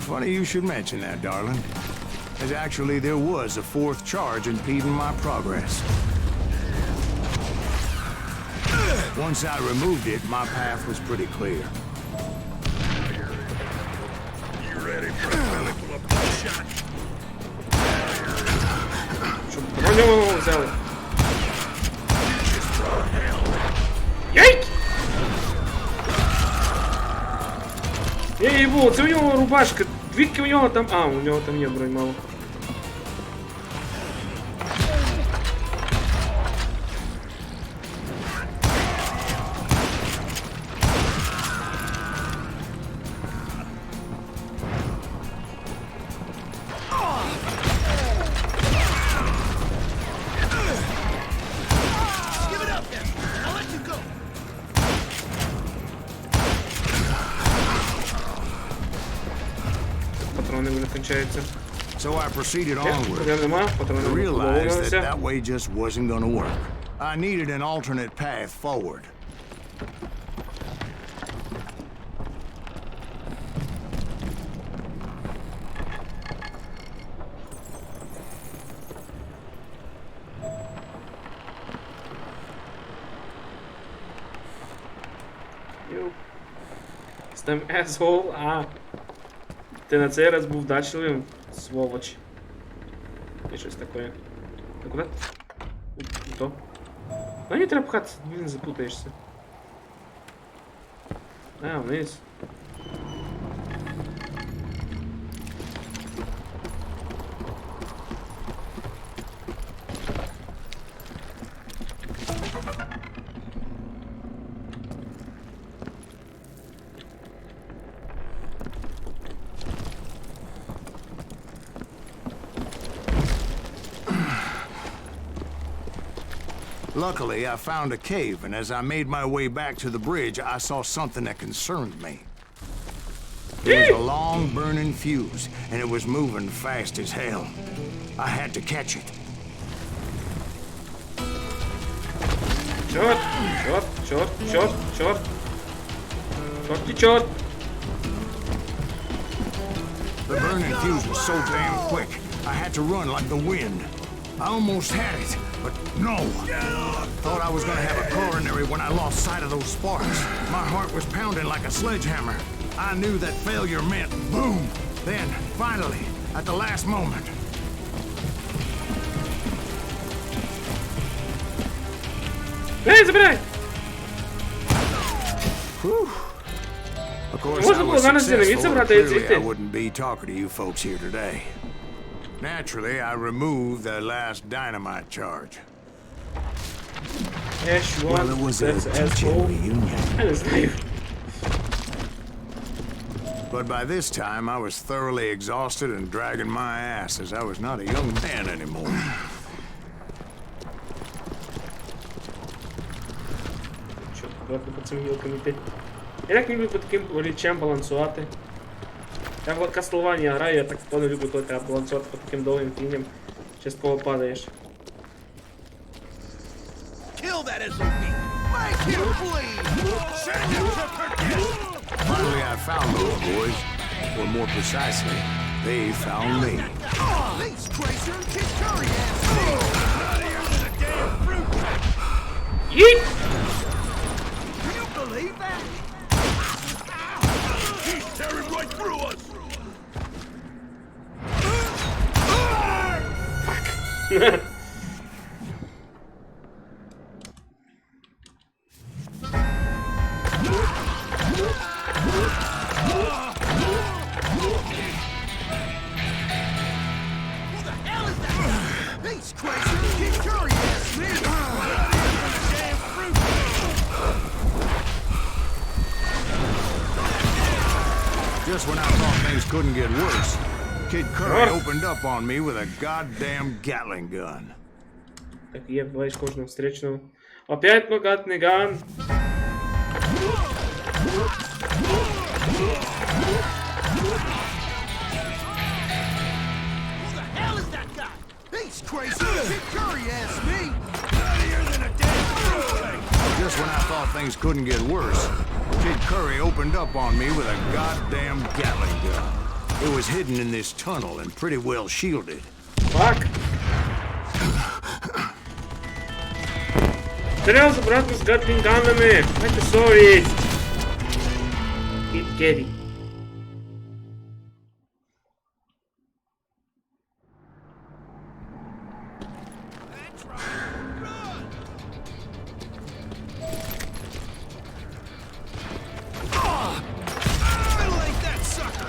Funny you should mention that, darling. As actually, there was a fourth charge impeding my progress. Once I removed it, my path was pretty clear. You ready for a clinical approach shot? Щоб броньованого взяли. Яйк! Я їбу, це у нього рубашка. Звідки у нього там... А, у нього там є бронь мало. Патрони вже кончаються. So I proceeded onward. Проблем нема, I патрони realized that подобалися. that way just wasn't going to work. I needed an alternate path forward. З тим asshole, а. Ти на цей раз був дачливим, сволоч. І щось таке. А куди? То. Ну не треба пхатися, блін, запутаєшся. А, вниз. Luckily, I found a cave, and as I made my way back to the bridge, I saw something that concerned me. It was a long, burning fuse, and it was moving fast as hell. I had to catch it. Черт, черт, черт, черт, черт. Черт, черт. The burning fuse was so damn quick, I had to run like the wind. I almost had it, but no. Thought I was gonna have a coronary when I lost sight of those sparks. My heart was pounding like a sledgehammer. I knew that failure meant boom. Then, finally, at the last moment. Эй, забирай! Of course, Можно I было was зараз динамит successful, собрать, or и clearly I звідти. wouldn't be talking to you folks here today. Naturally, I removed the last dynamite charge. Ash Well, one, it was a that's teaching asshole. reunion. Я не знаю. But by this time, I was thoroughly exhausted and dragging my ass as I was not a young man anymore. Що, акуратно по цим гілкам йти. Я так люблю по таким речам балансувати. Я в Castlevania граю, я так впевнено люблю, коли треба балансувати по таким довгим фіням. Частково падаєш. Kill that SOB! Make him bleed! Send him to forget! Finally, I found those boys. Or more precisely, they found me. These Tracer and Kid Curry ass me! Out of here to the damn fruit! Їй! Can you believe that? He's tearing right through us! Who the hell is that? These Tracer and Kid Curry ass me! Out of here to the damn fruit! Just when I thought things couldn't get worse, Kid Curry opened up on me with a goddamn Gatling gun. Так, є, буваєш кожного встречного. Опять ногатний ган. Who the hell is that guy? These Tracer and Kid Curry ass me! Out of here than a damn fruit! Just when I thought things couldn't get worse, Kid Curry opened up on me with a goddamn Gatling gun. It was hidden in this tunnel and pretty well shielded. Фак. Треба забрати з гатлінганами. Майте совість. Кіт Керрі. Ventilate that sucker!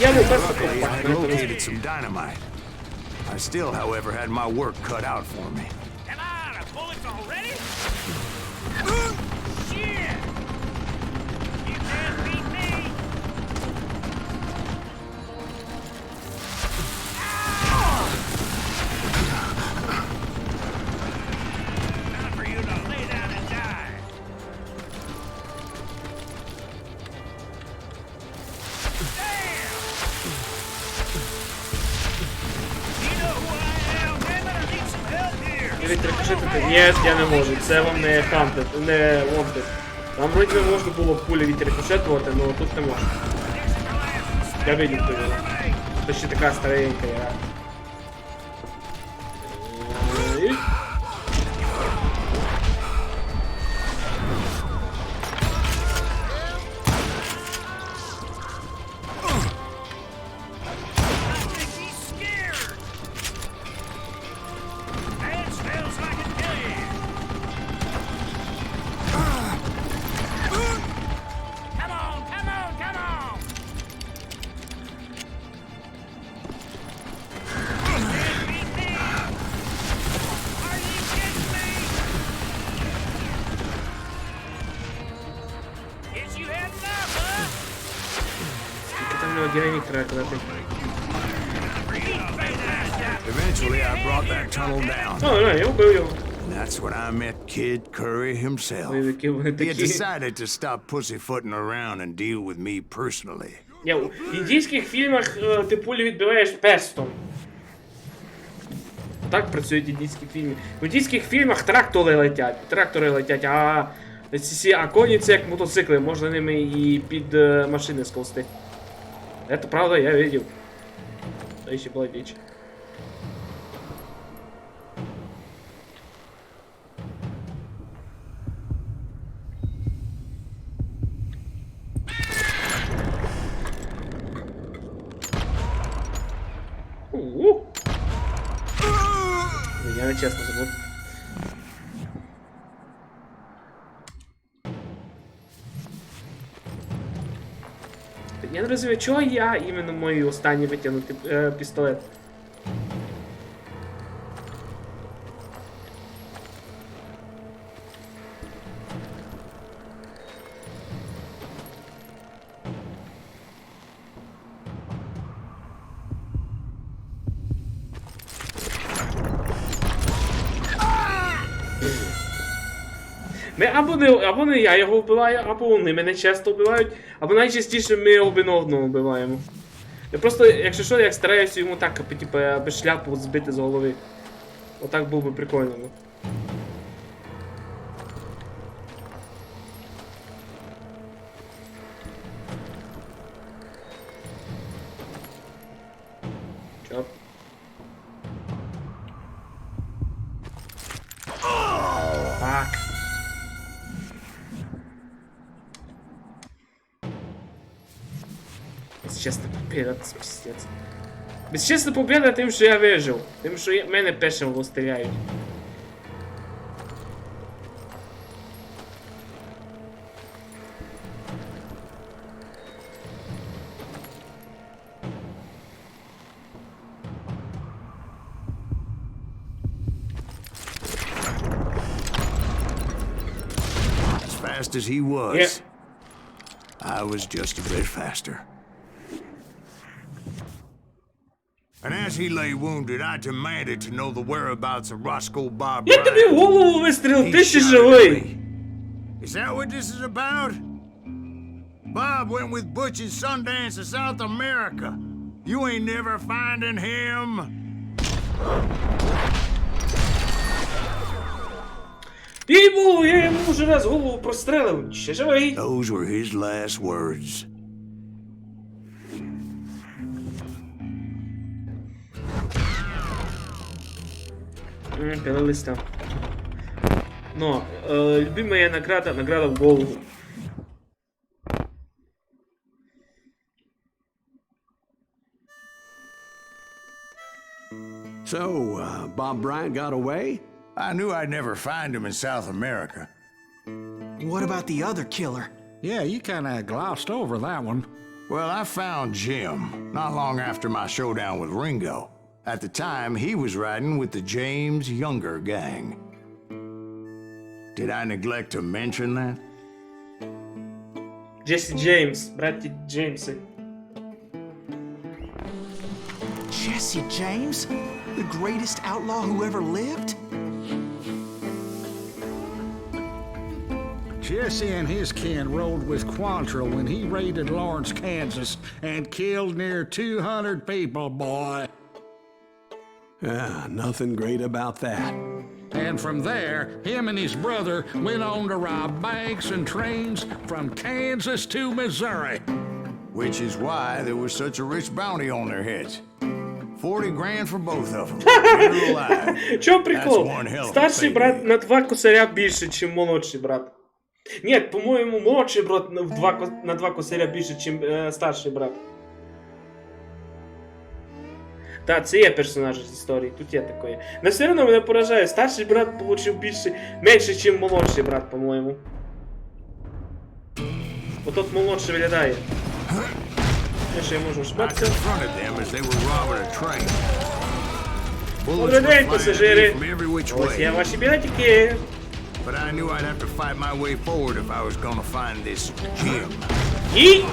Я не без Luckily, I такого. located some dynamite. I still, however, had my work cut out for me. Come on, a bullet's already? Shit! You can't beat me! Time for you to lay down and die! Damn! You know who I am, man, but I need some help here! Відрикошетити? Ні, я не можу. Це вам не хантед, не лонтед. Там вроді би можна було пулі відрикошетувати, але тут не можна. Я видів тобі. Це ще така старенька я. І... He's scared! That smells like a kill! Come on, come on, come on! динамік треба казати. Eventually, I brought that tunnel down. О, я вбив його. And that's when I met Kid Curry himself. Ой, які вони He had такі. decided to stop pussyfooting around and deal with me personally. В індійських фільмах ти пулі відбиваєш пестом. Так працюють індійські фільми. В індійських фільмах трактори летять, а коні це як мотоцикли, можна ними і під машини сковзти. Це правда, я видів. Це ще була діч. Я нечесно забув. Я не розумію, чого я іменно мої останні витягнути пістолет. Або не я його вбиваю, або вони мене часто вбивають, або найчастіше ми один одного вбиваємо. Я просто, якщо що, я стараюся йому так, типу, без шляпу збити з голови. Отак було би прикольно. Чоп. Фак. Безчесна победа, це пиздец. Безчесна победа тим, що я вижив. Тим, що мене першим стріляють. Fast as he was, I was just a bit faster. And as he lay wounded, I demanded to know the whereabouts of Roscoe Bob Я тобі в голову вистрілив, ти ще живий! Is that what this is about? Bob went with Butch and Sundance to South America. You ain't never finding him. Бібу, я йому вже раз голову прострелив, ще живий! Those were his last words. Перелиста. Но, любимая награда в голову. So, Bob Bryant got away? I knew I'd never find him in South America. What about the other killer? Yeah, you kind of glossed over that one. Well, I found Jim not long after my showdown with Ringo. At the time, he was riding with the James Younger gang. Did I neglect to mention that? Джесси Джеймс, братья Джеймсы. Jesse James? The greatest outlaw who ever lived? Jesse and his kin rode with Quantrill when he raided Lawrence, Kansas, and killed near 200 people, boy. Nothing great about that. And from there, him and his brother went on to rob banks and trains from Kansas to Missouri. Which is why there was such a rich bounty on their heads. 40 grand for both of them. Dead or alive. Чому прикол? That's one hell of a Старший payday. брат на 2 косаря більше, ніж молодший брат. Ні, по-моєму, молодший брат на 2 косаря більше, ніж старший брат. Так, це є персонаж з історії, тут є таке. Но все одно мене поражає, старший брат отримав менше, ніж молодший брат, по-моєму. Отот молодший виглядає. Я ще можу I шматися. confronted them as they were robbing a train. Bullets Добрий were день, flying at me пасажири. from every which Ось є way. ваші білетики. But I knew I'd have to fight my way forward if I was gonna find this Jim. І...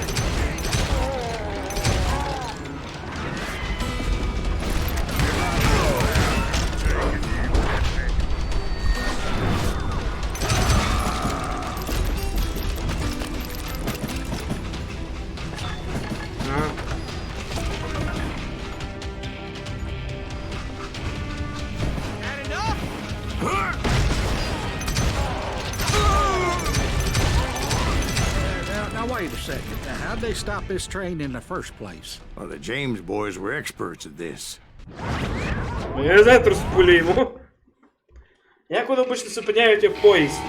wait a second. How'd they stop this train in the first place? Well, the James boys were experts at this. Механізатор спулюємо. Як вони обично зупиняють в поїзд?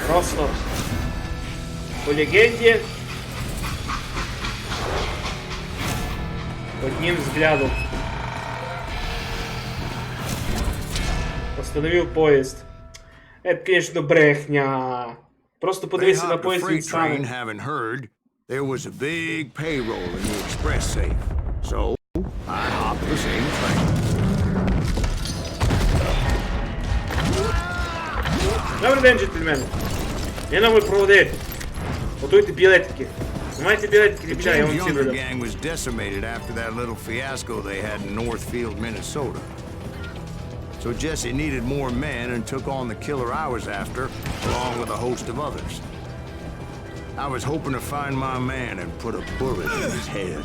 Просто. По легенді. Одним взглядом. Остановив поїзд. Це, конечно, брехня. Просто подивися на поїзд він саме. Having heard, there was a big payroll in the express safe. So, I hopped the same train. Добрий день, джентльмени. Я новий проводити. Готуйте білетики. Знімайте білетики, ребята, я вам The ці younger видам. gang was decimated after that little fiasco they had in Northfield, Minnesota. So Jesse needed more men and took on the killer I was after, along with a host of others. I was hoping to find my man and put a bullet in his head.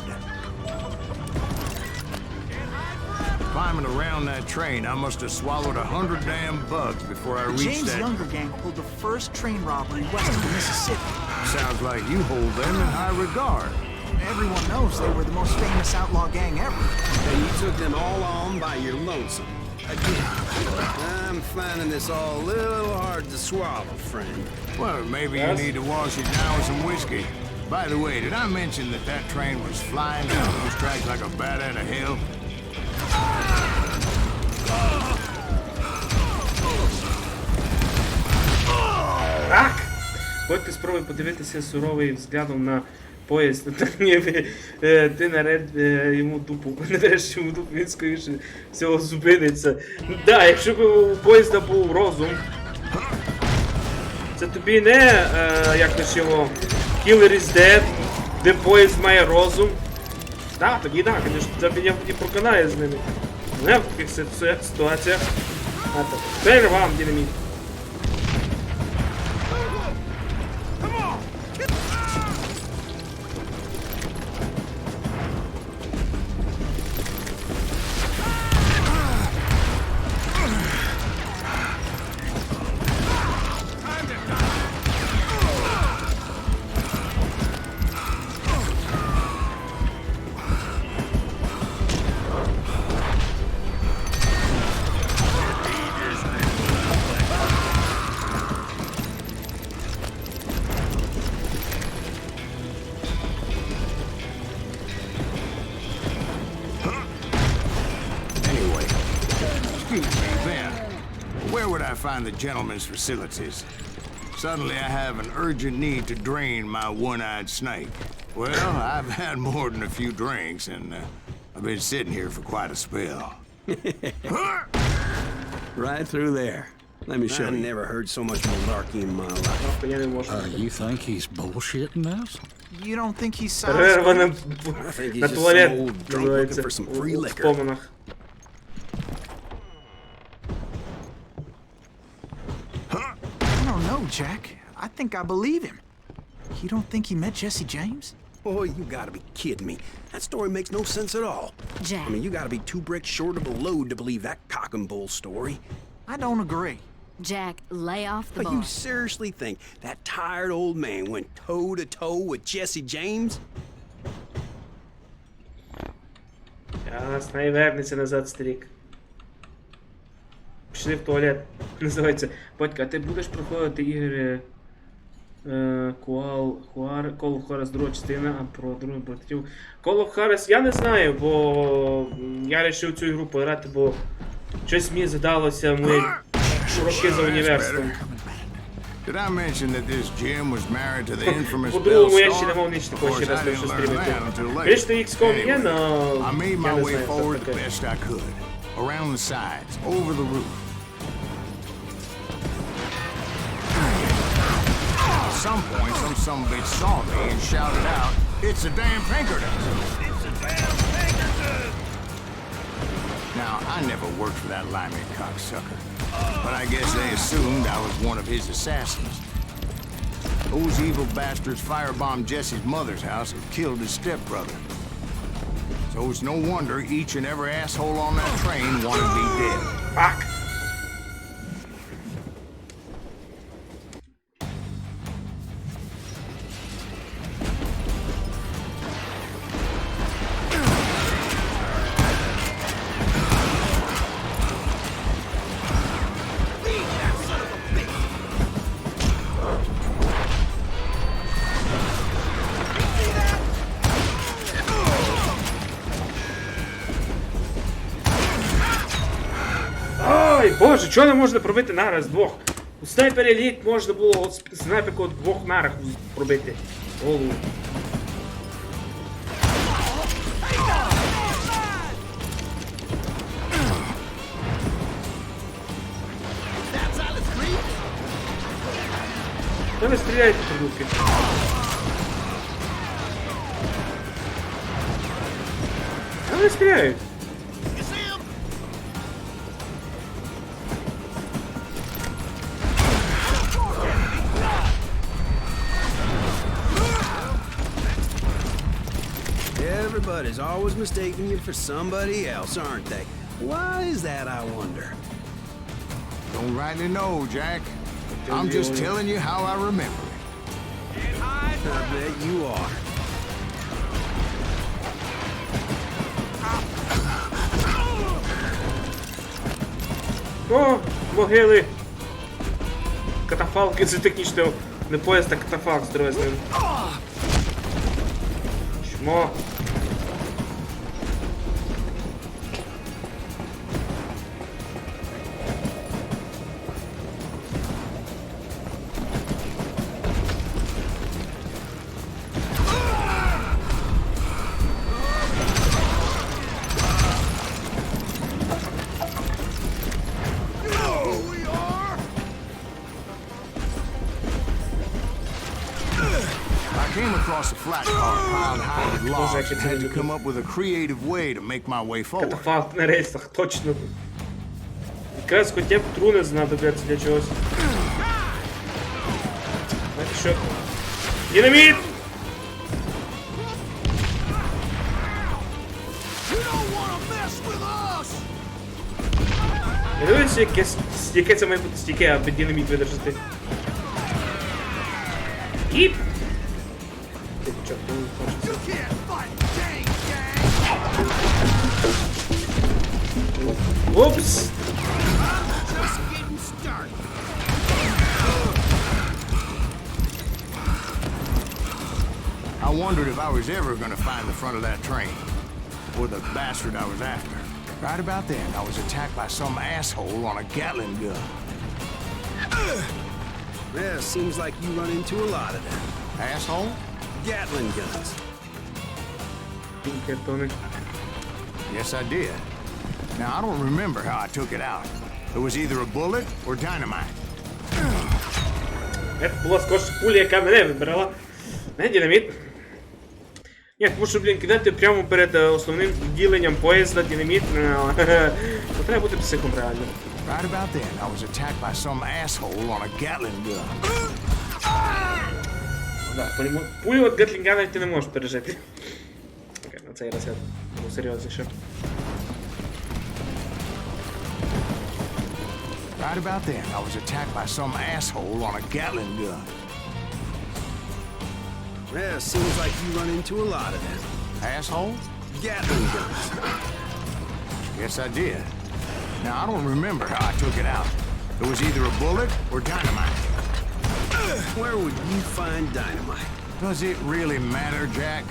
Climbing around that train, I must have swallowed 100 damn bugs before I reached James' that. younger gang pulled the first train robbery west of the Mississippi. Sounds like you hold them in high regard. Everyone knows they were the most famous outlaw gang ever. And you took them all on by your lonesome. Again, I'm finding this all a little hard to swallow, friend. Well, maybe you need to wash it down with some whiskey. By the way, did I mention that that train was flying down those tracks like a bat out of hell? Так! Ходьте спробуй подивитися суровий взглядом на поїзд. Ти наред йому дупу. Не даєш йому дупу, він скоріше всього зупиниться. Да, якщо б у поїзда був розум, це тобі не, як то ж його, Killer is Dead, де поїзд має розум. Так, тоді так, звісно, це мене не проконає з ними. Не в таких ситуаціях. А так, тепер вам, динаміт. Where would I find the gentleman's facilities? Suddenly I have an urgent need to drain my one-eyed snake. Well, I've had more than a few drinks, and I've been sitting here for quite a spell. Right through there. Let me show I you. never heard so much malarkey in my life. Я не можу. You think he's bullshitting us? You don't think he's Перерва на, I think he's на just туалет, some old drunk називається, looking for some у free liquor. споминах. I don't know, Jack. I think I believe him. You don't think he met Jesse James? Boy, you gotta be kidding me. That story makes no sense at all. Jack. I mean, you gotta be two bricks short of a load to believe that cock and bull story. I don't agree. Jack, lay off the But you bar. seriously think that tired old man went toe-to-toe with Jesse James? Ясно, і вернеться назад старик. Пішли в туалет. Називається. Батька, а ти будеш проходити ігри Call of Juarez, друга частина, а про другу братів. Call of Juarez я не знаю, бо я вирішив цю ігру пограти, бо щось мені згадалося мої роки за університетом. Did I mention that this Jim was married to the infamous По-другому я ще не Bell мав Star? ніч Of такого ще course, раз I не didn't learn стрімити. that until later. Звісно, XCOM є, Anyway, но I made я my не way знаю, forward що the таке. best I could. Around the sides, over the roof. At some point, some sumbitch saw me and shouted out, "It's a damn Pinkerton!" It's a damn Pinkerton! Now, I never worked for that limey cocksucker, but I guess they assumed I was one of his assassins. Those evil bastards firebombed Jesse's mother's house and killed his stepbrother. So it's no wonder each and every asshole on that train wanted me dead. Fuck! Ой, боже, чого не можна пробити нараз двох? У снайпері літ можна було от снайперку от двох нарах пробити. Голову. Та не стріляйте, придурки. Та не стріляють. Everybody's always mistaking you for somebody else, aren't they? Why is that, I wonder? Don't rightly know, Jack. I'm just telling you how I remember it. I bet you are. О, могили. Катафалки, це технічно не поїзд, а катафалк здоровезний. Чмо. Across a flat car piled high with logs and had to come up with a creative way to make my way forward. Катафалк на рельсах, точно. Якраз хоча б труни знадобляться для чогось. Знаєте що? Динаміт! Я дивлюся, яке це має бути стійке, аби динаміт видержати. І... Oops! I wondered if I was ever going to find the front of that train, or the bastard I was after. Right about then, I was attacked by some asshole on a Gatling gun. Yeah, seems like you run into a lot of them. Asshole? Gatling guns. Yes, I did. Now, I don't remember how I took it out. It was either a bullet or dynamite. Це була скорше пуля, яка мене вибирала. Не динаміт. Ні, тому що, блін, кидати прямо перед основним відділенням поїзда динаміт. То треба бути психом реально. Right about then, I was attacked by some asshole on a Gatling gun. Пулю від Гатлінгана ти не можеш пережити. Окей, на цей раз я буду серйозніше. Right about then, I was attacked by some asshole on a Gatling gun. Yeah, seems like you run into a lot of them. Asshole? Gatling guns. Yes, I did. Now, I don't remember how I took it out. It was either a bullet or dynamite. Where would you find dynamite? Does it really matter, Jack?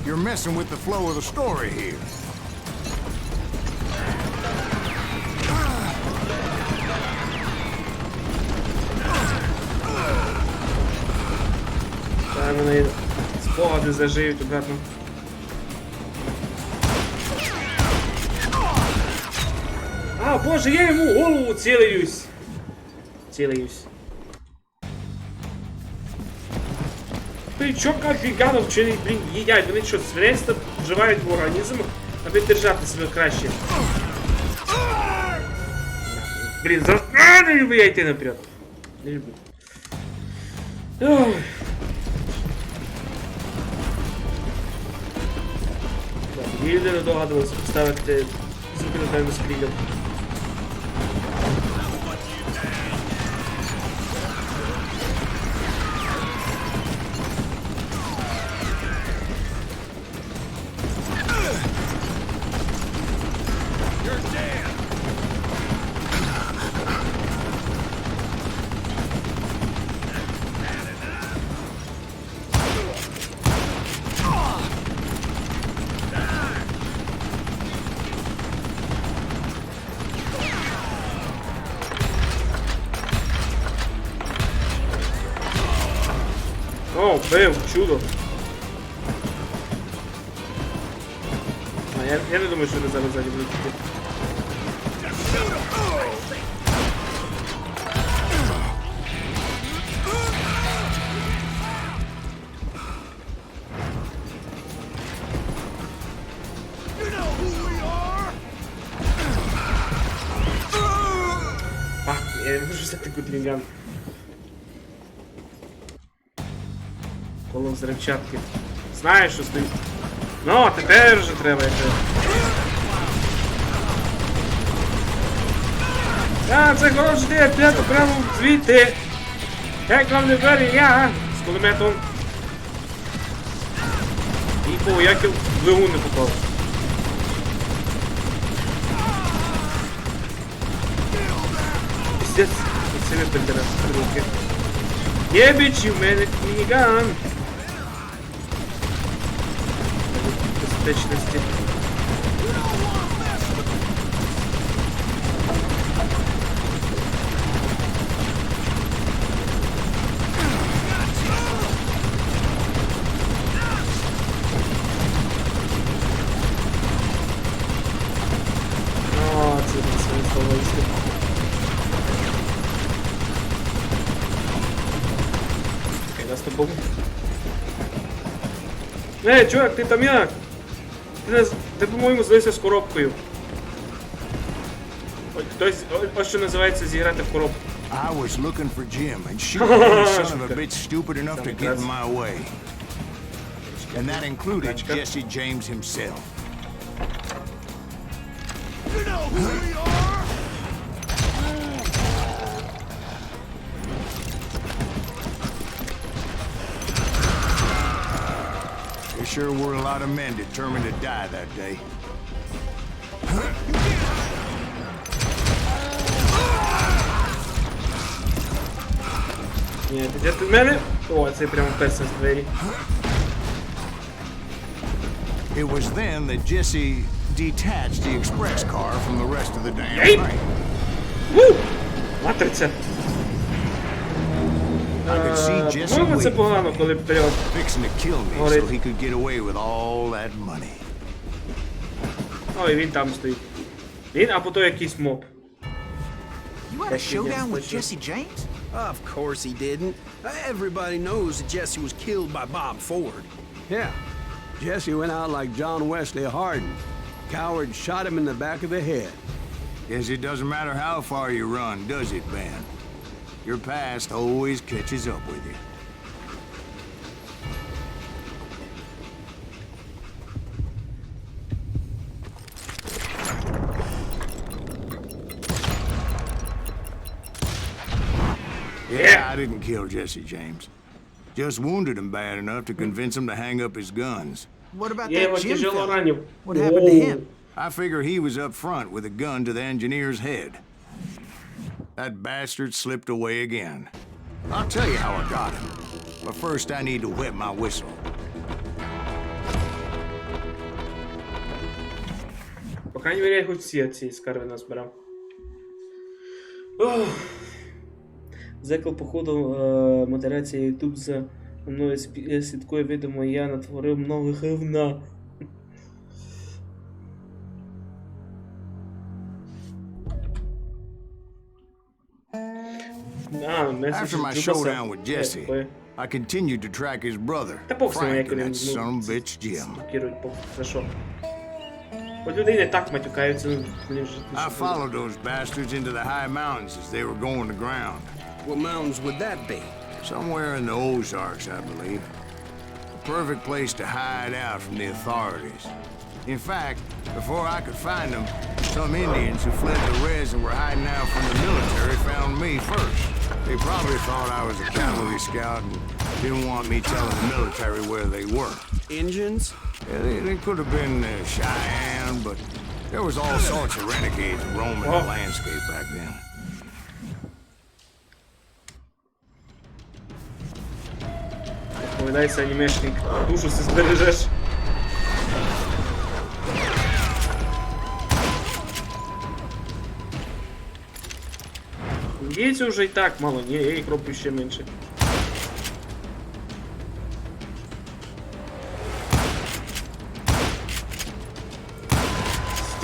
You're messing with the flow of the story here. Там вони спогади заживуть обратно. А, боже, я йому в голову цілюсь. Ти чо кафіганов вчені, блін, їдять? Вони що, свинство вживають в організм, аби держати себе краще. Блін, не люблю я йти наперед. Не люблю. Ой. Я не догадувався поставити зупинити скрідом. Бив, чудо. А, я не думаю, що вони зараз ззаді будуть йти. А, я не можу взяти гудлінган. Коло взривчатки. Знаєш, що стоїть? Ну, тепер вже треба якось. А, це хороший день, п'ято прямо звідти. Як вам не двері, я з кулеметом. І по як я в двигун не попав. Пиздец, це не придера, руки. Єбіч, у мене мініган. Безпечності. О, це не своє слово існує. Нас не було. Ей, чувак, ти там як? Ти, по-моєму, злився з коробкою. Ось що називається зіграти в коробку. I was looking for Jim, and shoot, any son of a bitch stupid enough to get in my way. And that included Jesse James himself. You know who we are! There sure were a lot of men determined to die that day. Ні, де ти в мене? О, це прямо перся з двері. It was then that Jesse detached the express car from the rest of the damn Yay! thing. Ву! Матриця. I could see Jesse По-моєму, це waiting, погано, коли вперед. fixing to kill me so he could get away with all that money. О, і він там стоїть. Він, а потім якийсь моб. You had a showdown with Jesse James? Of course he didn't. Everybody knows that Jesse was killed by Bob Ford. Yeah. Jesse went out like John Wesley Hardin. Coward shot him in the back of the head. Guess it doesn't matter how far you run, does it, Ben? Your past always catches up with you. Yeah, I didn't kill Jesse James. Just wounded him bad enough to convince him to hang up his guns. What about Я його that Jim тяжело fella? ранив. What happened to him? I figure he was up front with a gun to the engineer's head. That bastard slipped away again. I'll tell you how I got him. But first I need to wet my whistle. По крайней мере, я хоч всі ці скарби назбирав. Ох. Зекл, походу, модерація ютуб за мною слідкує, видимо, я натворив много говна. After my showdown with Jesse, I continued to track his brother, Frank, and that son of a bitch Jim. I followed those bastards into the high mountains as they were going to ground. What mountains would that be? Somewhere in the Ozarks, I believe. A perfect place to hide out from the authorities. In fact, before I could find them, some Indians who fled the res and were hiding out from the military found me first. They probably thought I was a cavalry scout and didn't want me telling the military where they were. Indians? Yeah, they could have been Cheyenne, but there was all sorts of renegades roaming the landscape back then. Повідайся, анімешник, душу си збережеш. Індійців вже і так мало, ні, я їх роблю ще менше.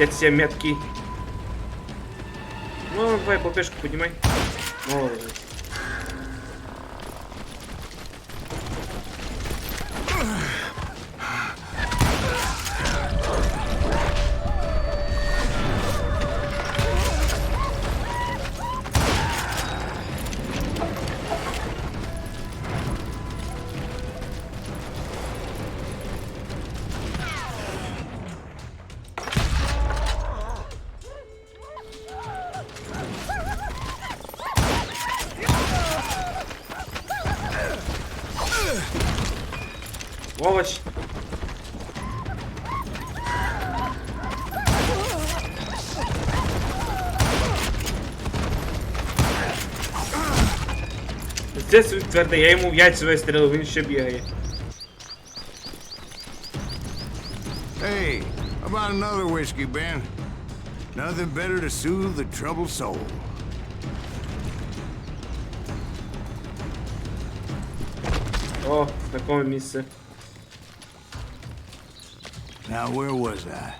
Отец я меткий. Ну, давай попешку поднимай. Молодец. Сволочь. Здесь твердо, я ему в яйця вистрілив, він ще бігає. Hey, how about another whiskey, Ben? Nothing better to soothe the troubled soul. О, такое місце. Now, where was I?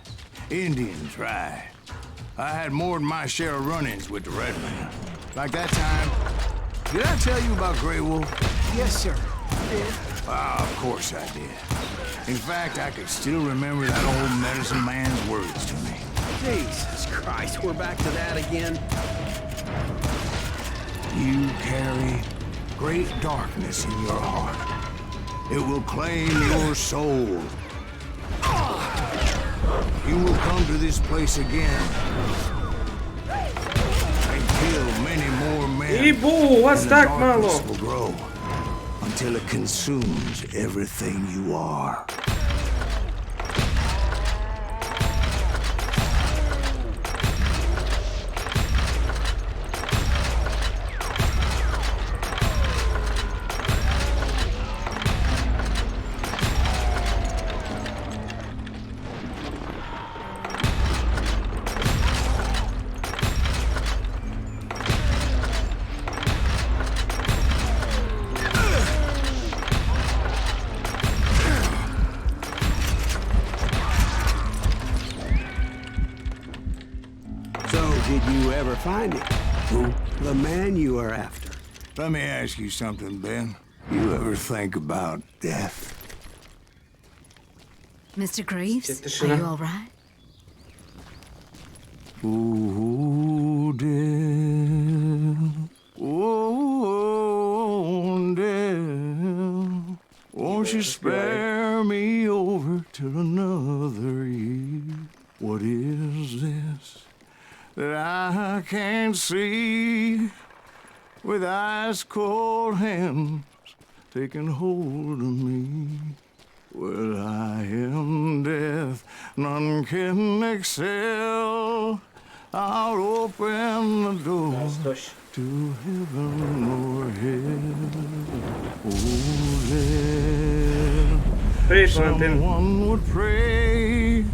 Indians, right. I had more than my share of run-ins with the red man. Like that time. Did I tell you about Grey Wolf? Yes, sir. Of course I did. In fact, I could still remember that old medicine man's words to me. Jesus Christ, we're back to that again. You carry great darkness in your heart. It will claim your soul. You will come to this place again and kill many more men. Ібу, у вас And the так darkness мало. will grow until it consumes everything you are. So, did you ever find him? Who? The man you are after. Let me ask you something, Ben. You ever think about death? Mr. Greaves, Tishina. are you all right? Ooh, death. Oh, death. Won't you spare me over till another year? What is this that I can't see with ice cold hands taking hold of me? Well, I am death, none can excel. I'll open the door Дощ. to heaven or hell. Oh, death. Привіт, Валентин. Someone would pray.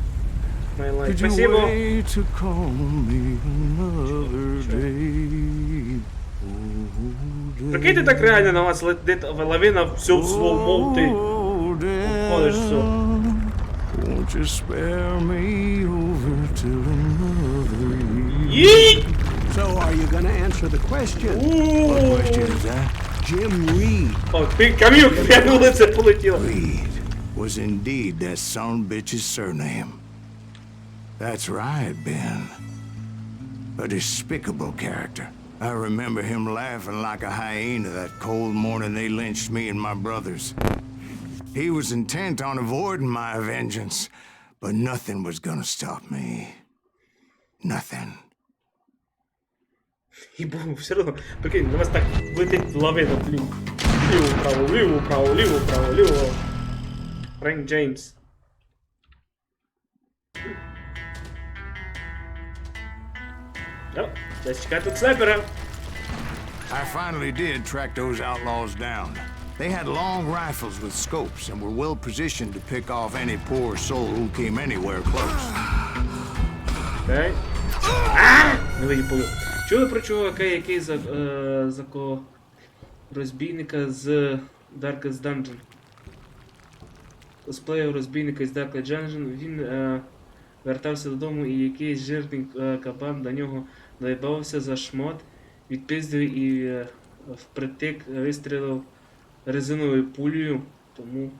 My life. Could you Спасибо. wait to call me another day? Oh, Прикиньте, так реально на вас летить лавина, все в слоумоу, ти ходиш, все. Won't you spare me over till another year? Їй! So, are you gonna answer the question? What question is that? Jim Reed. О, ти камюк, я на лице полетіло. Reed was indeed that son bitch's surname. That's right, Ben. A despicable character. I remember him laughing like a hyena that cold morning they lynched me and my brothers. He was intent on avoiding my vengeance, but nothing was gonna stop me. Nothing. Ібу, все одно, прикинь, на вас так летить лавина, блін. Ліво, право, ліво, право, ліво, право, ліво. Френк Джеймс. Ну, десь чекай тут снайпера. I finally did track those outlaws down. They had long rifles with scopes and were well positioned to pick off any poor soul who came anywhere close. Окей. Не виїбую. Чули про чувака, який зако розбійника з Darkest Dungeon? Косплеїв розбійника з Darkest Dungeon. Він вертався додому, і якийсь жирний кабан до нього доїбався за шмот, відпиздив і впритик вистрілив резиновою пулею, тому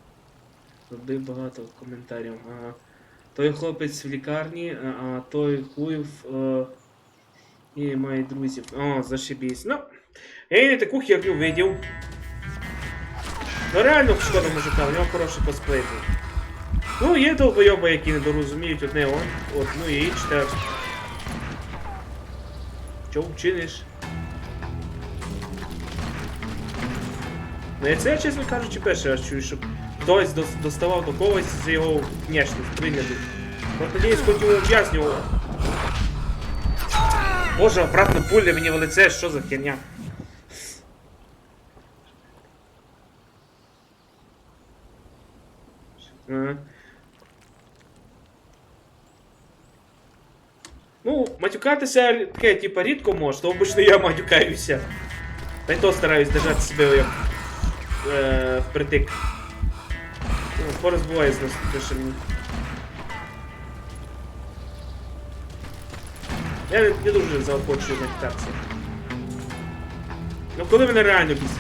робив багато коментарів. Той хлопець в лікарні, а той хуїв і має друзів. О, зашибісь. Ну, я і не таку херню видів. Ну реально шкода мужика, у нього хороший косплей. Ну, є долбойоби, які не дорозуміють одне одну і інше. Чо вчиниш? Ну, це, чесно кажучи, перший раз чую, щоб хтось доставав до когось з його внешність, вигляду. От надіюсь, хоч його об'яснював. Боже, обратно пуля мені в лице, що за херня? Ну, матюкатися таке, типа, рідко може, то обично я матюкаюся. Та й то стараюсь держати себе як впритик. Ну, порозбуває з нас більше мені. Я не дуже заохочую матюкатися. Ну коли мене реально бісить.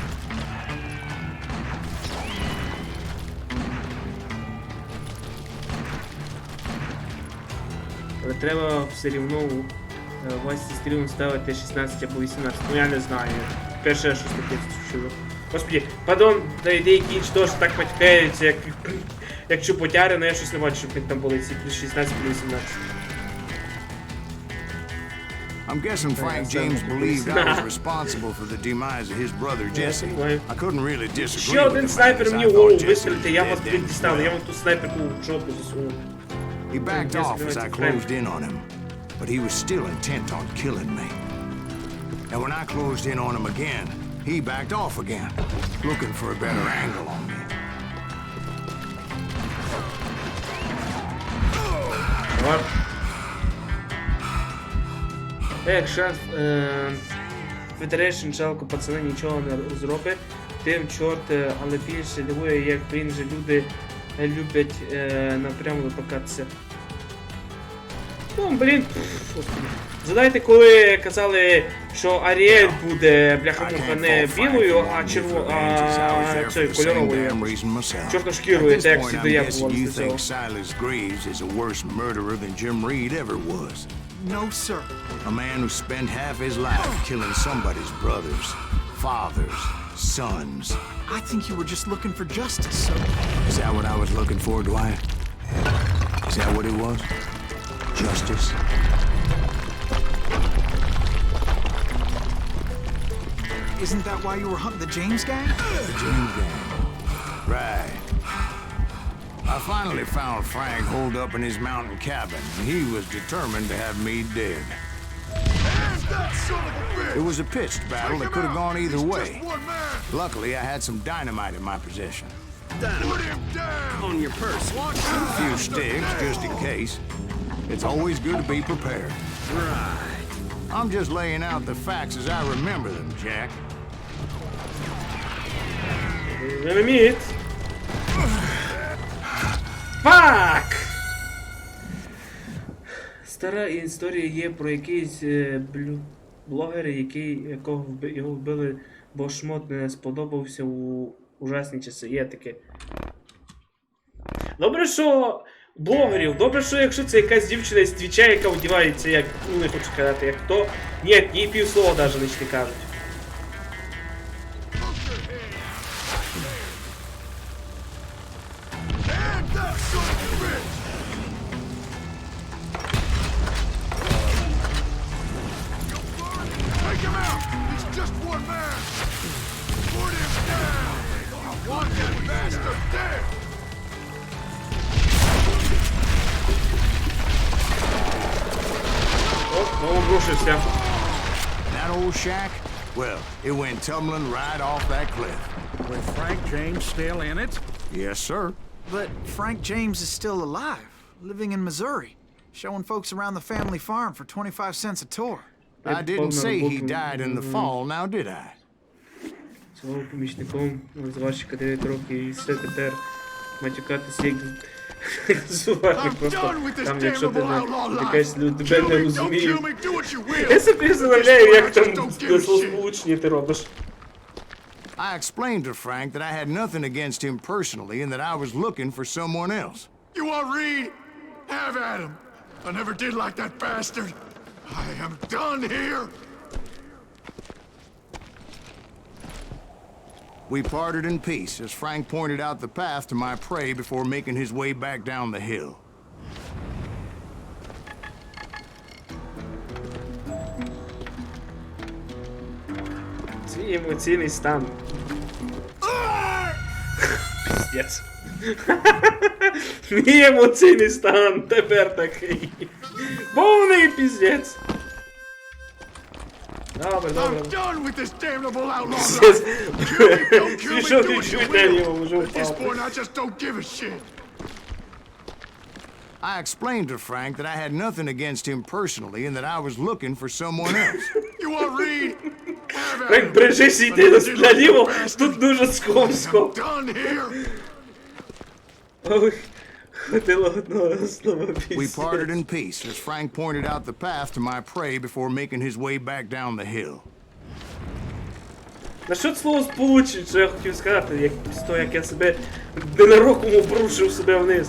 Але треба все рівно у Васі стріму ставити 16 або 18. Ну я не знаю. Перше щось таке чую. Господи, падон, та деякі інші теж так матюкаються, як чупотяри, але я щось не бачу, щоб них там були ці плюс 16, плюс 18. I'm guessing Frank James believed I was responsible for the demise of his brother Jesse. I couldn't really disagree Ще with один him снайпер as мені I в голову thought Jesse was вистрілити, я вас dead блін then. дістану, я вам тут снайперку в жопу засуну. He backed off as I closed in on him, but he was still intent on killing me. And when I closed in on him again, he backed off again, looking for a better angle on me. Якщо Federation жалко пацани нічого не зробить, тим чорт, але більше дивує, як він же люди люблять напряму випакатися. Ну, блін, господи. Згадайте, коли казали, що Аріель буде, бляха-муха, не білою, а цією кольоровою. Чорношкірою, це як завжди я була з цього. No, sir. A man who spent half his life killing somebody's brothers, fathers, sons. I think you were just looking for justice, sir. Is that what I was looking for, Dwight? Is that what it was? Justice? Isn't that why you were hunting the James gang? The James gang. Right. I finally found Frank holed up in his mountain cabin, and he was determined to have me dead. It was a pitched battle that could have gone either way. Luckily, I had some dynamite in my possession. Dynamite on your purse. A few sticks, just in case. It's always good to be prepared. Right. I'm just laying out the facts as I remember them, Jack. Динаміт! Фак! Стара історія є про якийсь блогер, якого його вбили, бо шмот не сподобався у ужасні часи. Є таке. Добре, що блогерів, добре, що якщо це якась дівчина з твіча, яка одягається, як, ну не хочу казати, як хто. Ні, їй півслова навіть не кажуть. That old shack? Well, it went tumbling right off that cliff. With Frank James still in it? Yes, sir. But Frank James is still alive, living in Missouri, showing folks around the family farm for 25 cents a tour. I didn't say he died in the fall, now did I? Свого помічником зварщика 9 років і все тепер матюкатися як Зувак просто там, якщо ти не якась тебе не розуміє. Я собі представляю, як там словосполучення ти робиш. I explained to Frank that I had nothing against him personally and that I was looking for someone else. You want Reed? Have at him. I never did like that bastard. I am done here. We parted in peace as Frank pointed out the path to my prey before making his way back down the hill. Свій емоційний стан. Пиздец. Мій емоційний стан тепер такий. Повний пиздец. Добре, добре. I'm done with this damnable outlaw. Пиздец. Don't kill me, Пішов do what you чуть-чуть на нього, will. вже At this впав. point, I just don't give a shit. I explained to Frank that I had nothing against him personally and that I was looking for someone else. You want Reed? Have at Френк, him. бережись, I йди never did like наліво, that bastard. тут дуже сковсько. Done here. Ой, ходило одного слова We пиздец. parted in peace as Frank pointed out the path to my prey before making his way back down the hill. Насчет слова сполучень, що я хотів сказати, як після того, як я себе ненароком обрушив себе вниз.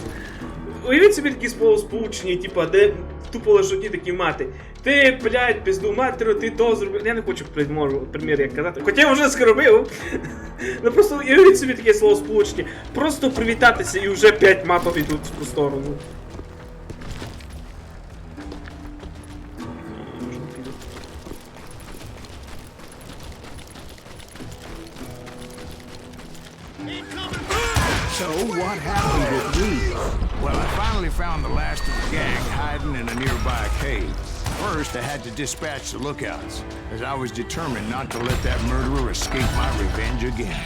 Уявіть собі такі словосполучення, типа, де тупо лише одні такі мати. Ти, блядь, пизду матеру, ти то зробив. Я не хочу примір як казати. Хоча я вже скоробив. Ну просто уявіть собі таке словосполучення. Просто привітатися і вже 5 мапов йдуть в ту сторону. So what happened with Reed? Well, I finally found the last of the gang hiding in a nearby cave. First, I had to dispatch the lookouts, as I was determined not to let that murderer escape my revenge again.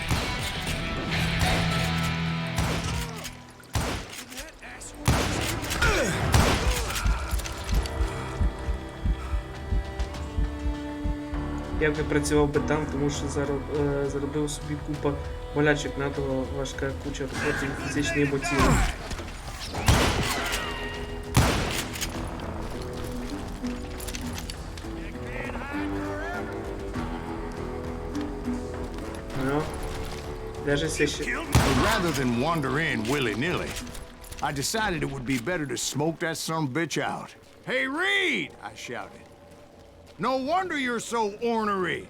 Я б не працював би там, тому що заробив собі купа болячок, надала важка куча роботи фізичної і емоційної. Ну, даже ще... But rather than wander in willy-nilly, I decided it would be better to smoke that son-of-a-bitch out. Hey, Reed! I shouted. No wonder you're so ornery.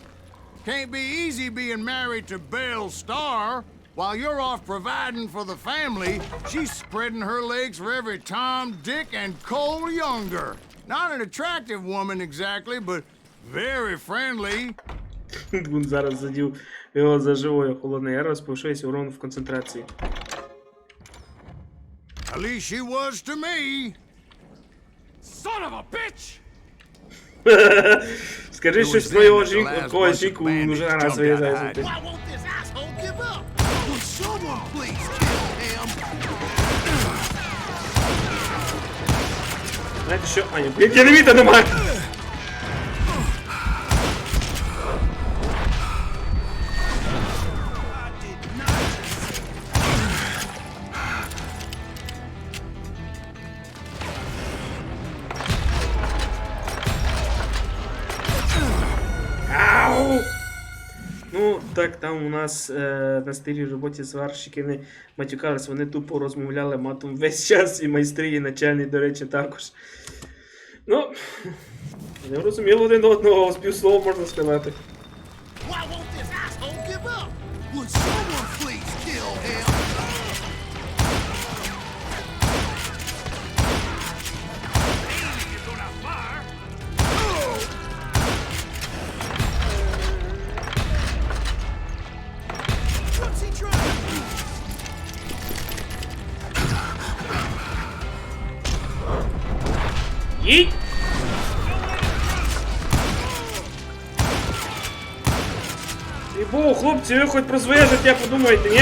Can't be easy being married to Belle Starr. While you're off providing for the family, she's spreading her legs for every Tom, Dick, and Cole Younger. Not an attractive woman exactly, but very friendly. Він зараз задів його за живою холодний ярос, повшився урон в концентрації. At least she was to me. Son of a bitch! Скажи щось про його жінку, когось жінку вже раз виїздається. Why won't this asshole give up? Would someone please kill him? Знаєте що? А, ні, динаміта немає! Ау! Ну, так, там у нас на старій роботі сварщики не матюкались, вони тупо розмовляли матом весь час, і майстри, і начальник, до речі, також. Ну, не розуміли один одного, з півслова можна сказати. Why won't this asshole give up? Would someone please kill him? You're gonna fire. What's he trying to do? Їдь! Єбо, хлопці, ви хоч про своє життя подумаєте, ні?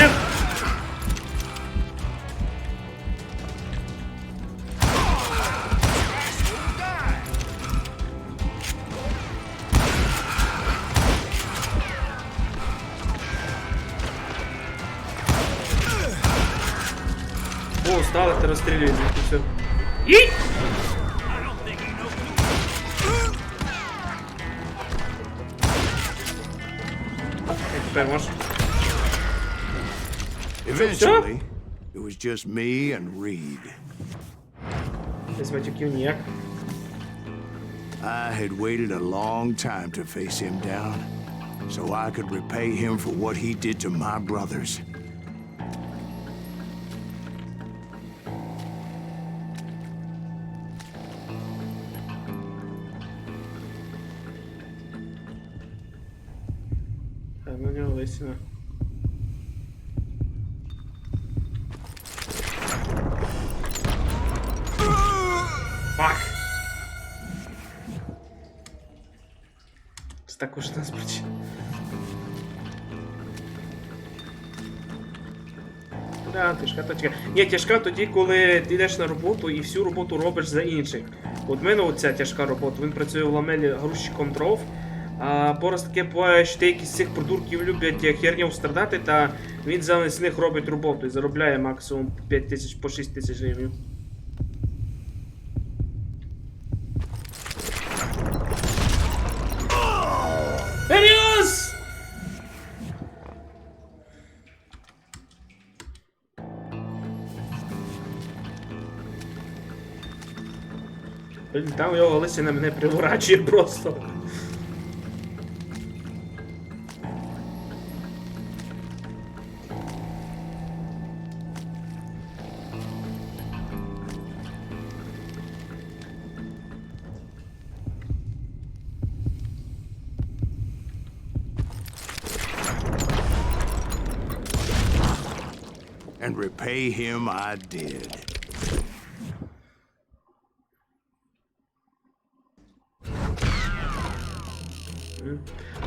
О, стали та розстрілюють звідти все. Їй! Тепер можеш. Eventually, it was just me and Reed. Без матюків ніяк. I had waited a long time to face him down, so I could repay him for what he did to my brothers. На нього лисина. Фак! Це також нас причина. Да, тяжка точка. Ні, тяжка тоді, коли ти йдеш на роботу і всю роботу робиш за інших. От в мене оця тяжка робота. Він працює в ламелі грузчиком дров. А пораз таке буває, що деякі з цих придурків люблять херню страдати, та він замість них робить роботу і заробляє максимум 5 тисяч по 6 тисяч гривень. Періос! Блін, там його лисина мене приворачує просто. And repay him I did.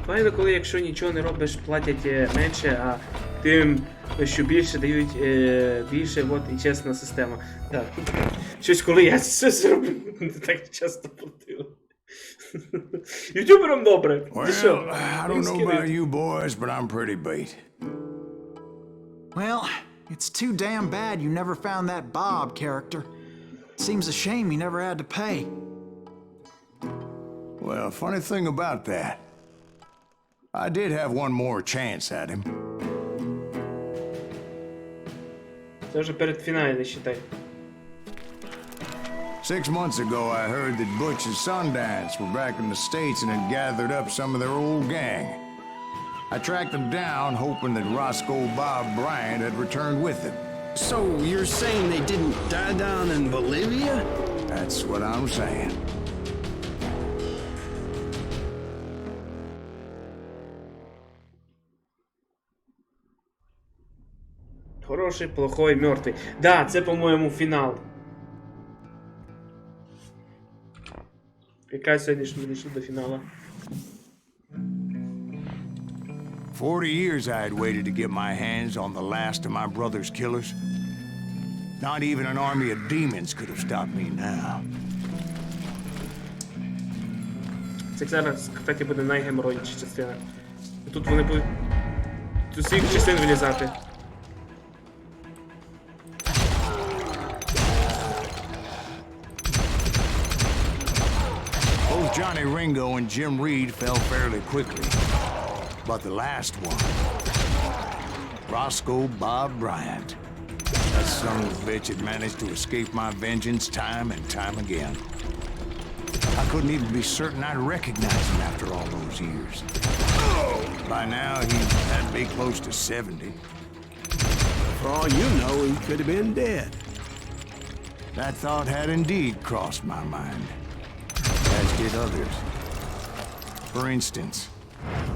Файно, коли якщо нічого не робиш, платять менше, а тим, що більше дають більше, от і чесна система. Так. Щось, коли я щось роблю, не так часто платили. Ютуберам добре. Ти що? I don't know about you boys, but I'm pretty bait. Well, it's too damn bad you never found that Bob character. Seems a shame you never had to pay. Well, funny thing about that, I did have one more chance at him. Це вже передфінальний, считай. 6 months ago, I heard that Butch and Sundance were back in the States and had gathered up some of their old gang. I tracked them down, hoping that Roscoe Bob Bryant had returned with them. So you're saying they didn't die down in Bolivia? That's what I'm saying. Хороший, плохой, мертвий. Да, це, по-моєму, фінал. Яка сьогодні ж ми дійшли до фіналу? 40 years I had waited to get my hands on the last of my brother's killers. Not even an army of demons could have stopped me now. Це зараз, кстати, буде найгеморойніша частина. Тут вони будуть з усіх частин вилізати. Both Johnny Ringo and Jim Reed fell fairly quickly. But the last one, Roscoe Bob Bryant, that son of a bitch had managed to escape my vengeance time and time again. I couldn't even be certain I'd recognize him after all those years. By now, he had to be close to 70. For all you know, he could have been dead. That thought had indeed crossed my mind, as did others. For instance,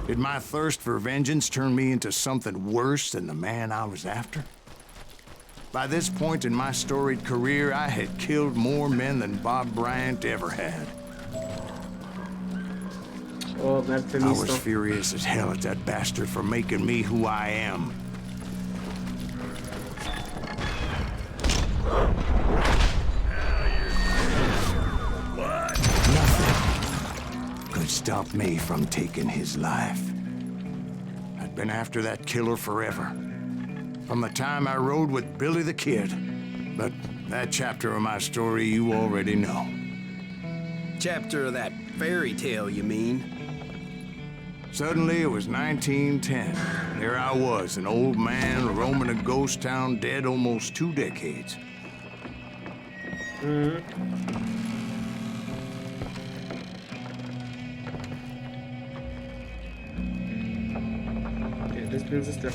did my thirst for vengeance turn me into something worse than the man I was after? By this point in my storied career, I had killed more men than Bob Bryant ever had. О, мертве I was місто. furious as hell at that bastard for making me who I am. Nothing could stop me from taking his life. I'd been after that killer forever. From the time I rode with Billy the Kid, But that chapter of my story you already know. Chapter of that fairy tale, you mean? Suddenly it was 1910. There I was, an old man roaming a ghost town dead almost 2 decades. Десь, блін, застряг.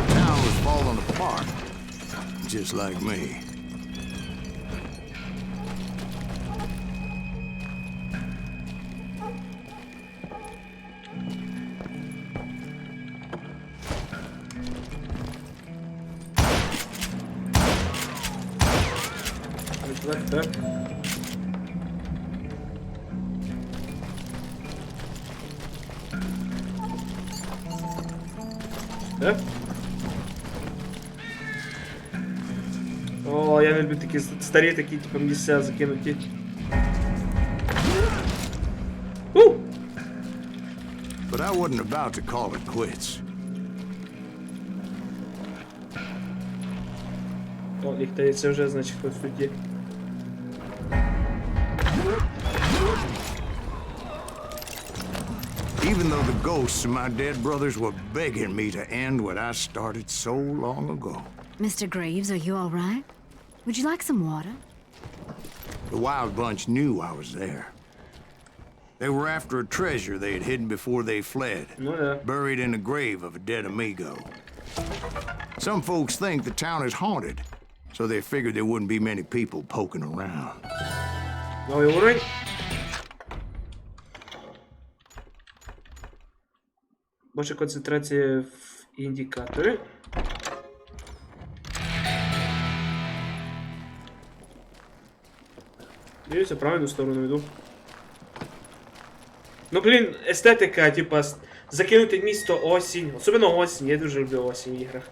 Town was falling apart, just like me. Так. Так. О, я не люблю такі старі, такі, типу, місця закинуті. But I wasn't about to call it quits. О, ліхтається вже, значить, хтось в суді. Even though the ghosts of my dead brothers were begging me to end what I started so long ago. Mr. Graves, are you all right? Would you like some water? The wild bunch knew I was there. They were after a treasure they had hidden before they fled, Ну да. buried in the grave of a dead amigo. Some folks think the town is haunted, so they figured there wouldn't be many people poking around. Новий уровень. Більше концентрації в індикаторі. Дивіться, правильну сторону йду. Ну, блін, естетика, типа, закинути місто осінь. Особливо осінь, я дуже люблю осінь в іграх.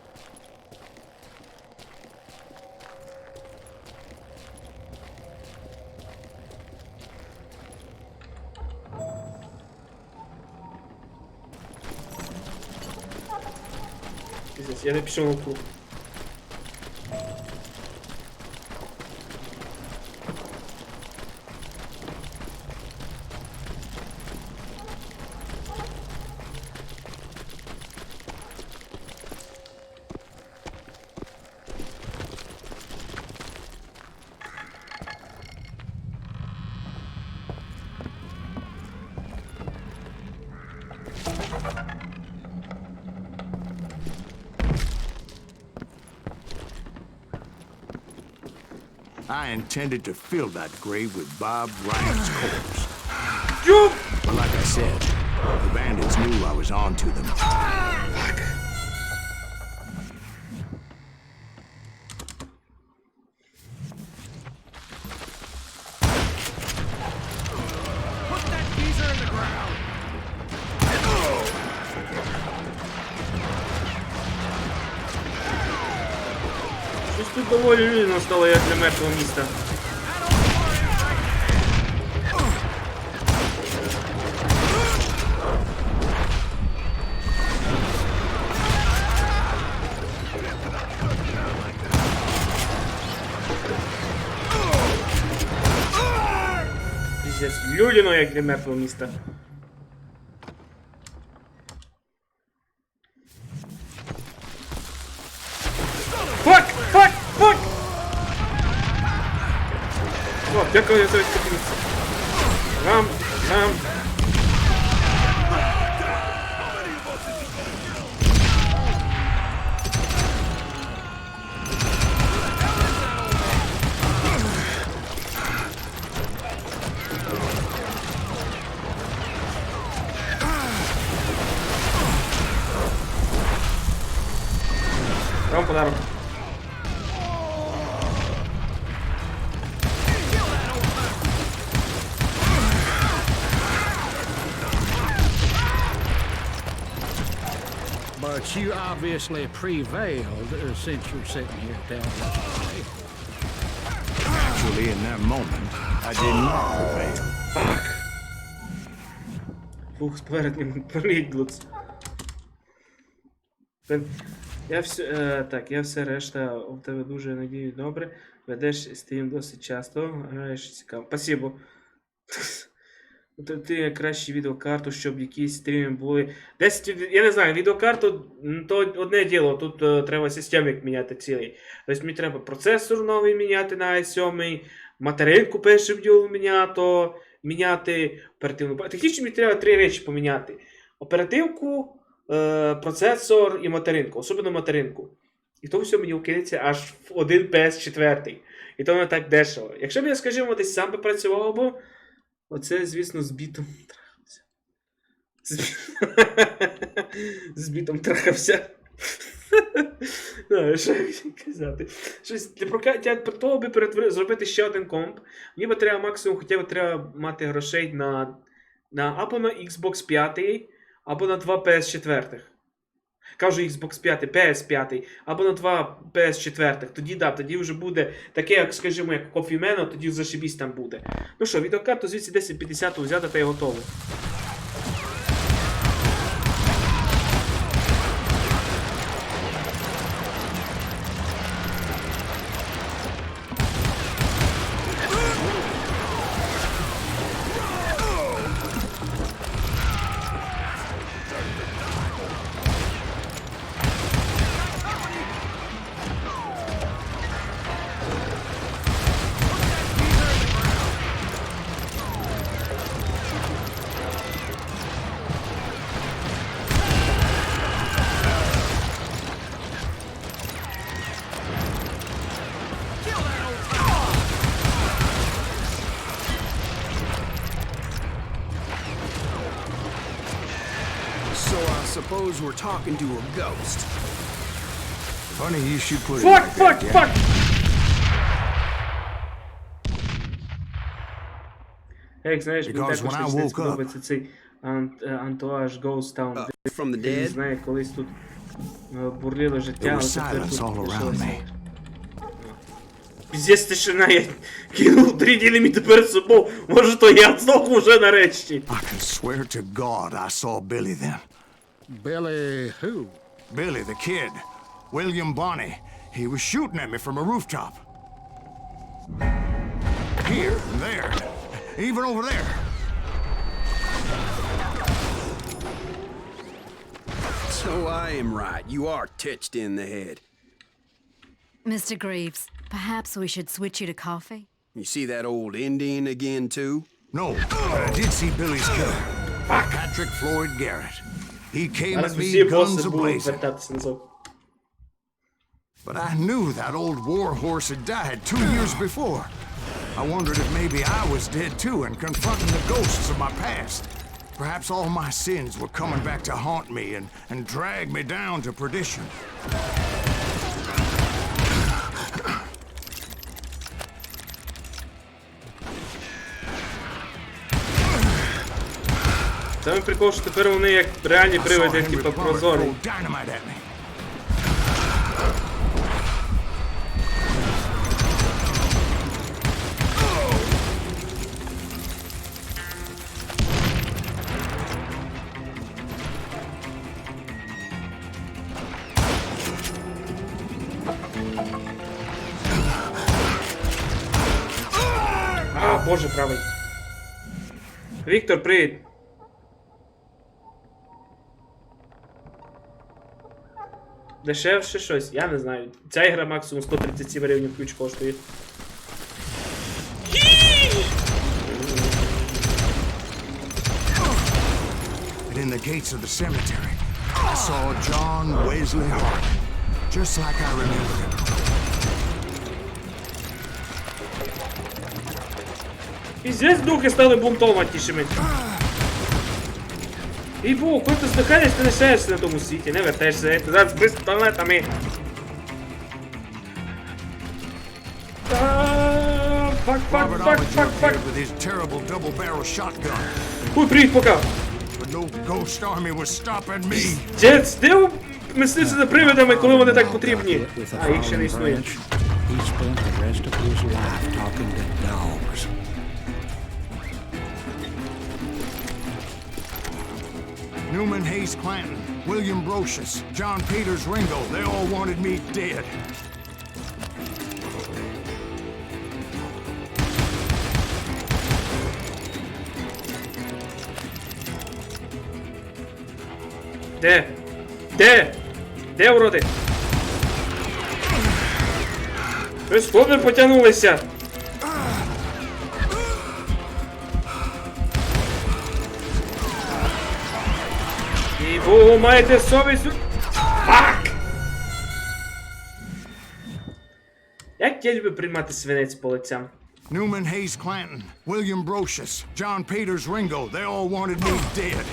Я не пішов на круг. I intended to fill that grave with Bob Ryan's corpse. But like I said, the bandits knew I was on to them. Put that geezer in the ground! Щось тут доволі людно стало, як для мертвого міста. Пиздец, людяно, як для мертвого міста. Фак! Фак! Фак! О, дякую за відкритість. Рам! Рам! Рам подарок. But you obviously prevailed since you're sitting here telling us. Actually, in that moment, I did not prevail. Фух, сперед ним прийдлоц. Так, я все решта в тебе дуже надію добре. Ведеш стрім досить часто, граєш цікаво. Спасибо. Ти краще відеокарту, щоб якісь стріми були. 10, я не знаю, відеокарту то одне діло, тут треба системник міняти цілий. Тобто мені треба процесор новий міняти на i7, материнку першим ділом міняти, оперативну. Технічно мені треба 3 речі поміняти. Оперативку, процесор і материнку, особливо материнку. І то все мені вкинеться аж в один PS4. І то не так дешево. Якщо б я, скажімо, десь сам би працював, бо оце, звісно, з бітом трахався. З бітом трахався. Що казати? Щось для прокаття того би зробити ще один комп. Мені би треба максимум, хоча б треба мати грошей або на Xbox 5, або на 2 PS4. Кажу Xbox 5, PS5, або на 2 PS4. Тоді, да, тоді вже буде таке, як, скажімо, як Coffee Man, тоді зашибісь там буде. Ну що, відеокарту звідси 1050 взяти та й готово. Suppose we're talking to a ghost. Funny you should put Fuck, it fuck, like fuck! Як, знаєш, мені Because when I також woke up- подобається цей антуаж Ghost Town. From the Я не dead? знаю, колись тут бурліло життя, There але was тепер silence all тут around me. піздець тишина, я кинув 3 ділиміти перед собою, може то я здохну вже нарешті. I can swear to God I saw Billy then. Billy who? Billy, the kid. William Bonney. He was shooting at me from a rooftop. Here and there. Even over there. So I am right. You are titched in the head. Mr. Greaves, perhaps we should switch you to coffee? You see that old Indian again, too? No, but I did see Billy's killer. Patrick Floyd Garrett. He came Зараз at me усі guns боси будуть a-blazing. вертатися назад. But I knew that old war horse had died 2 years before. I wondered if maybe I was dead too and confronting the ghosts of my past. Perhaps all my sins were coming back to haunt me and drag me down to perdition. Саме прикол, що тепер вони як реальні I saw привиди, Henry типу Plummer прозорі. throw dynamite at me. А, боже, правий. Віктор, привіт. Дешевше щось, я не знаю. Ця ігра максимум 137 гривень ключ коштує. And in the gates of the cemetery, I saw John Wesley Hart, just like I remembered him. Піздець, духи стали бунтоватішими. І бо, коли ти здихаєш, ти лишаєшся на тому світі, не вертаєшся, ти зараз з пістолетами. Фак, фак, Robert фак, Armitage фак, фак. appeared with his terrible double-barrel shotgun, Хуй, привіт, пока. but no ghost army was stopping me. Дєць, де мислиться за привидами, коли вони так потрібні? А, їх ще не існує. He spent the rest of his life talking to dogs. Newman Hayes Clanton, William Brocious, John Peters Ringo, they all wanted me dead. Де? Де? Де, уроди? Ви з хлопцем потягнулися? І Богу маєте совість? Фак! Як я люблю приймати свинець по лицям? Newman Hayes Clanton, William Brocious, John Peters Ringo, they all wanted me dead.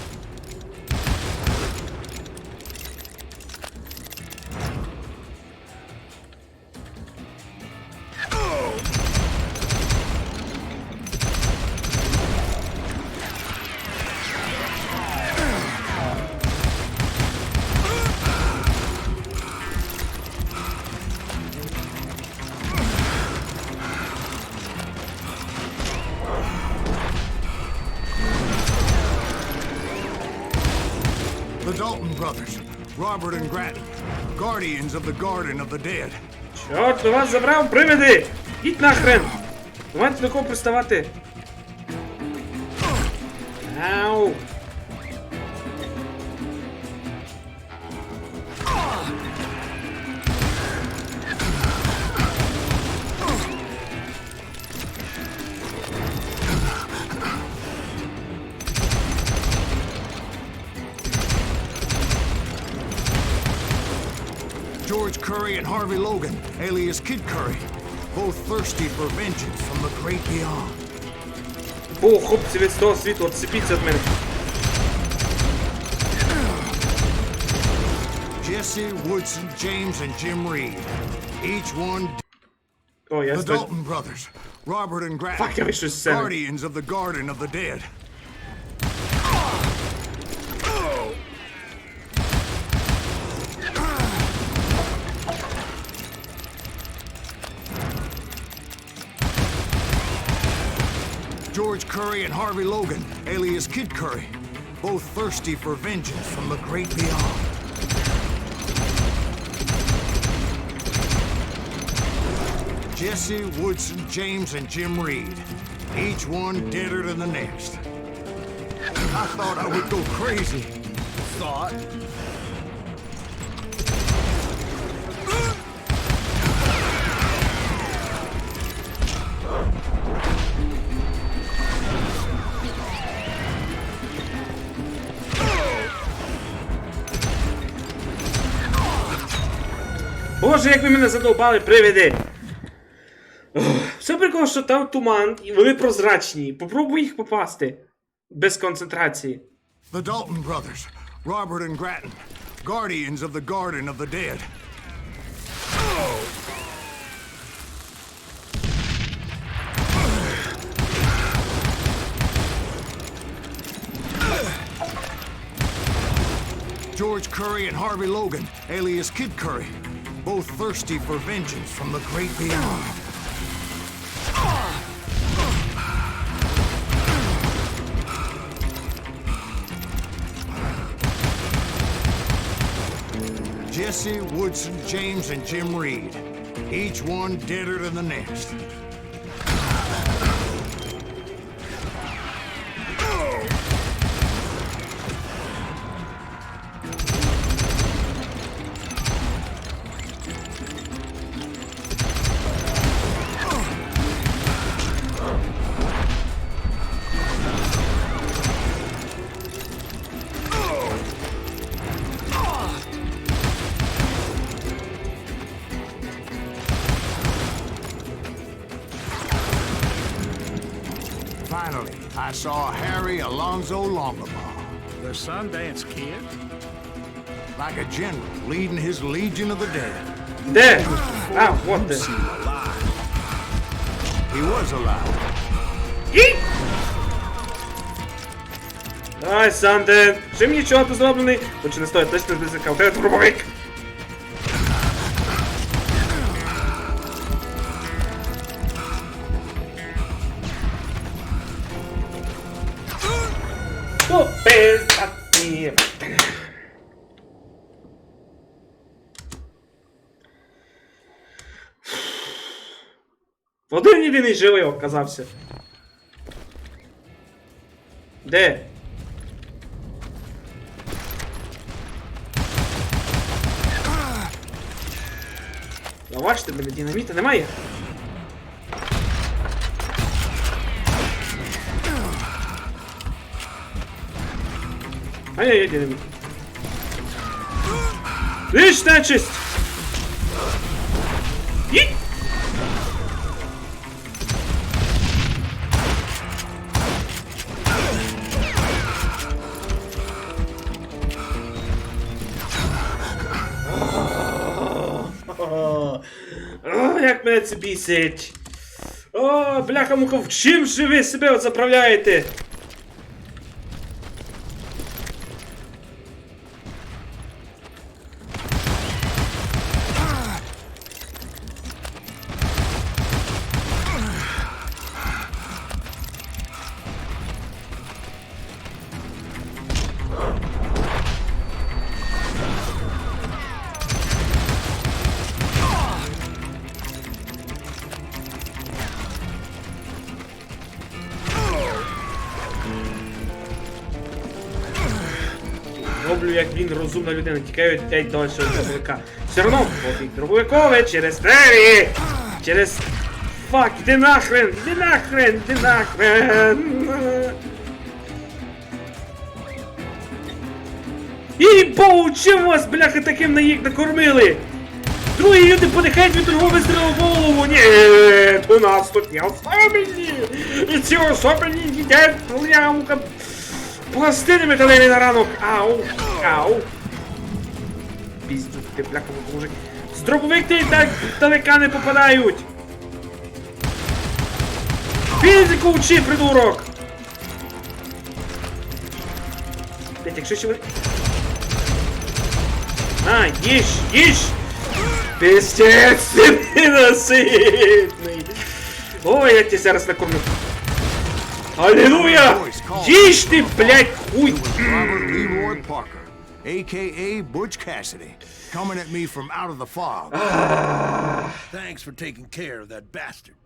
The Dalton brothers, Robert and Grattan, guardians of the Garden of the Dead. Чорт, вас забрав, привиди! Ідь нахрен! Не маєте до кого приставати. Ау! George Curry and Harvey Logan, alias Kid Curry, both thirsty for vengeance from the great beyond. Бо, хлопці від того світу, відсипіться від мене. Jesse, Woodson, James, and Jim Reed. Each one О, я the стой. Dalton brothers, Robert and Grattan, Fuck, я вийшов з сцени. guardians of the Garden of the Dead. George Curry and Harvey Logan, alias Kid Curry, both thirsty for vengeance from the great beyond. Jesse, Woodson, James, and Jim Reed, each one deader than the next. I thought I would go crazy. Thought. Боже, як ви мене задовбали, привиди! Все прикол, що там туман, і вони прозрачні. Попробуй їх попасти. Без концентрації. The Dalton brothers, Robert and Grattan, guardians of the Garden of the Dead. George Curry and Harvey Logan, alias Kid Curry, both thirsty for vengeance from the great beyond. Jesse, Woodson, James, and Jim Reed, each one deader than the next. Finally, I saw Harry Alonzo Longabaugh, The Sundance Kid? like a general leading his legion of the dead. Де? А, вот де. He was alive. І! Ай, Санден, чим нічого ти зроблений? Хоч не стоїть, точно не зикав. Де трубовик? Попиздати. Один єдиний живий оказався. Де? Заважте, мене динаміта немає. Ай-яй-яй, динаміт. Лиш нечисть! Їдь! О, як мене це бісить! О, бляха-муха, в чим же ви себе от заправляєте? Роблю, як він, розумна людина, тікаю геть далі від дробовика. Все одно, побіг дробовикове через двері! Через... Фак, іди нахрен! Іди нахрен! Іди нахрен! І богу, чим вас, бляха, таким накормили? Другі люди подихають від другого вистрілу в голову! Ні, у нас тут не особені! І ці особені їдять, бляха, пластини металеві на ранок! Ау! Ау! Піздюк, ти бляха, мужик! З дробовики так далека не попадають! Фізику вчи, придурок! Блять, якщо ще ви... На, їж, їж! Пиздец, ти ненаситний! Ой, я тебе зараз накормлю! Аллилуйя! Їж ти, блядь, хуй! A.K.A. Butch Cassidy, coming at me from out of the fog. Thanks for taking care of that bastard.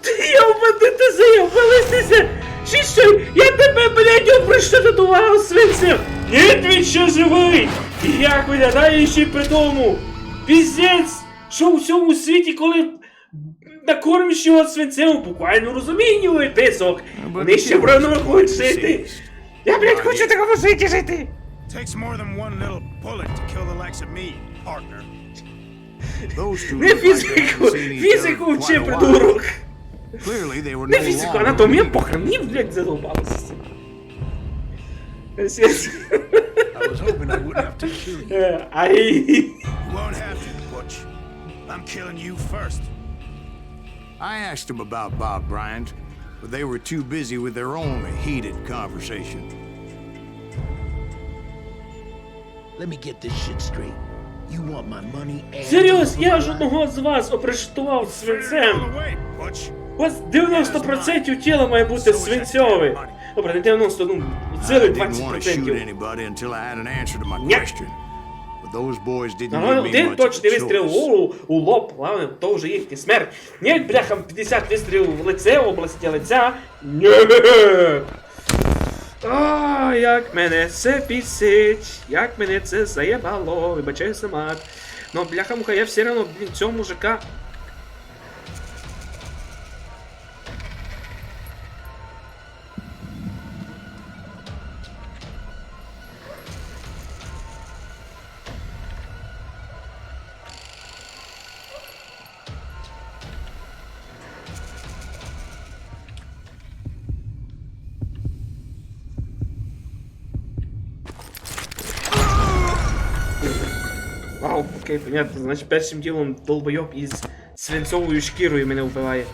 Ти йобаний, ти заєбалися! Чи що? Я тебе, блядь, оприштатував свинцем! Ні, він ще живий! І як виглядає ще й при тому! Піздець! Що у всьому світі, коли накормиш його свинцем у буквальному розумінні, ой, писок! Вони ще в равно хочуть жити! Я, блядь, хочу такому світі жити! Takes more than one little bullet to kill the likes of me, partner. Не фізику! Фізику вчи, придурок! Не фізику, анатомія похрен, мені, блядь, задовбалося. I was hoping I wouldn't have to kill you. You won't have to, Butch. I'm killing you first. I asked them about Bob Bryant, but they were too busy with their own heated conversation. Let me get this shit straight. You want my money and... Серйоз, я ж одного з вас оприштував свинцем. У вас 90% тіла має бути свинцьове. Добре, не 90, ну, цілих 20%. Один точний вистріл в голову, у лоб, главне, то вже їхня смерть. Ні, бляха, 50 вистрілів в лице, в області лиця. Ні! О, як мене це бісить, як мене це заєбало, вибачаюся мат. Но, бляха-муха, я все равно, блін, цього мужика... Вау, окей, понятно. Значить, першим ділом долбойоб із свинцовою шкірою мене вбиває.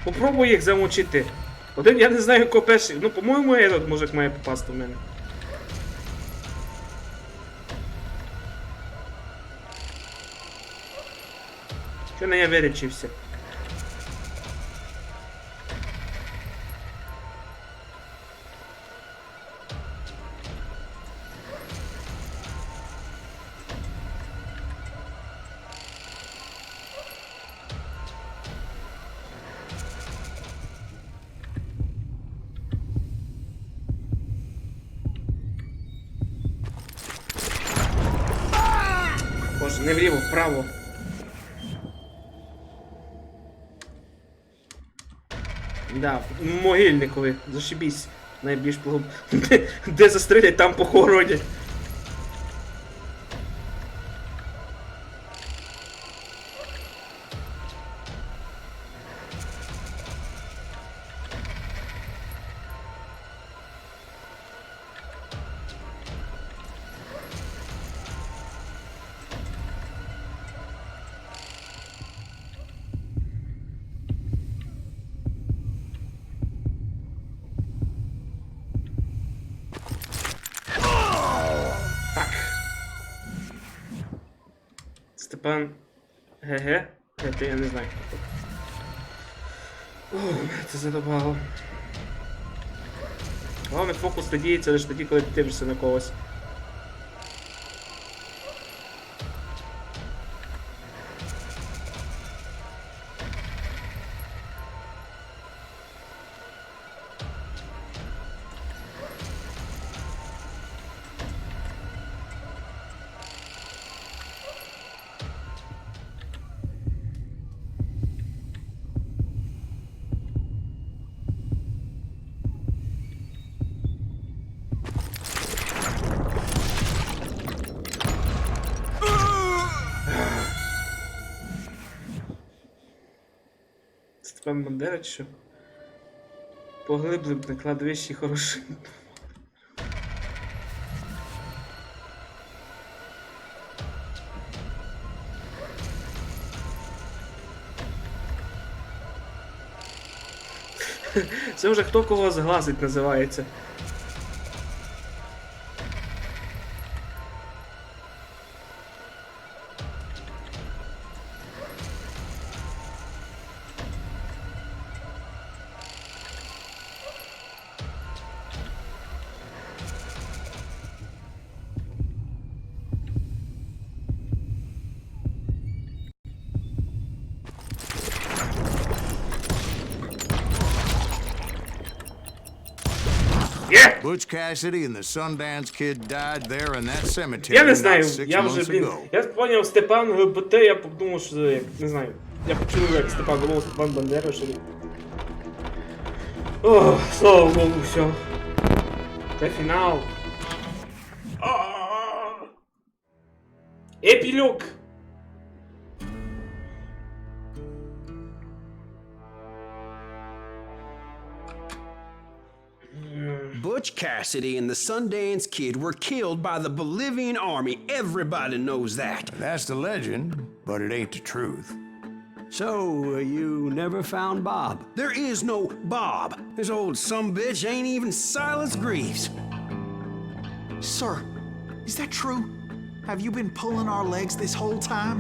Попробуй їх замочити. Один, я не знаю, кого перший. Ну, по-моєму, этот мужик має попасти в мене. Що не я вирічився? Боже, не вліво, вправо. Да, могильникові, зашибісь. Найбільш плохо. Де застрелять, там похоронять. Степан ГГ? Это я не знаю. Ох, це задобало. Головне, фокус надіється лише тоді, коли ти дивишся на когось. Степан Бандера чи що? Поглиблив на кладовищі хороший. Це вже хто кого зглазить називається. Butch Cassidy and the Sundance Kid died there in that cemetery Я не not знаю, 6 я вже, months блін, ago. я поняв Степан ГБТ, я подумав, що як, не знаю, я почув, як Степан думав, Степан Бандера, що ли. Ох, слава Богу, все. Це фінал. Епілог. Butch Cassidy and the Sundance Kid were killed by the Bolivian army. Everybody knows that. That's the legend, but it ain't the truth. So, you never found Bob? There is no Bob. This old sumbitch ain't even Silas Greaves. Sir, is that true? Have you been pulling our legs this whole time?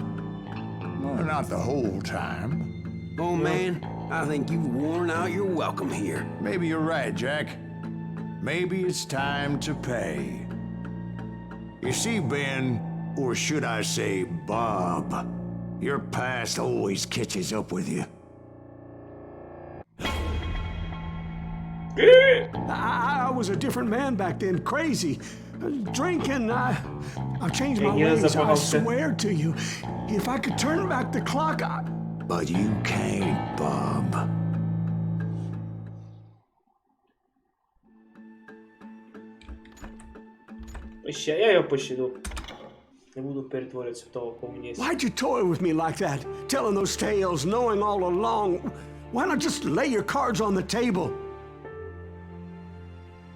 Well, not the whole time. Oh, man, I think you've worn out your welcome here. Maybe you're right, Jack. Maybe it's time to pay. You see, Ben, or should I say Bob, your past always catches up with you. I was a different man back then, crazy. Drinking, I've changed my Yeah, ways, I yeah, swear to you. If I could turn back the clock, But you can't, Bob. Ще я його пощаду. Не буду перетворитися в того комуніста. why'd you toy with me like that? Telling those tales, knowing all along. Why not just lay your cards on the table?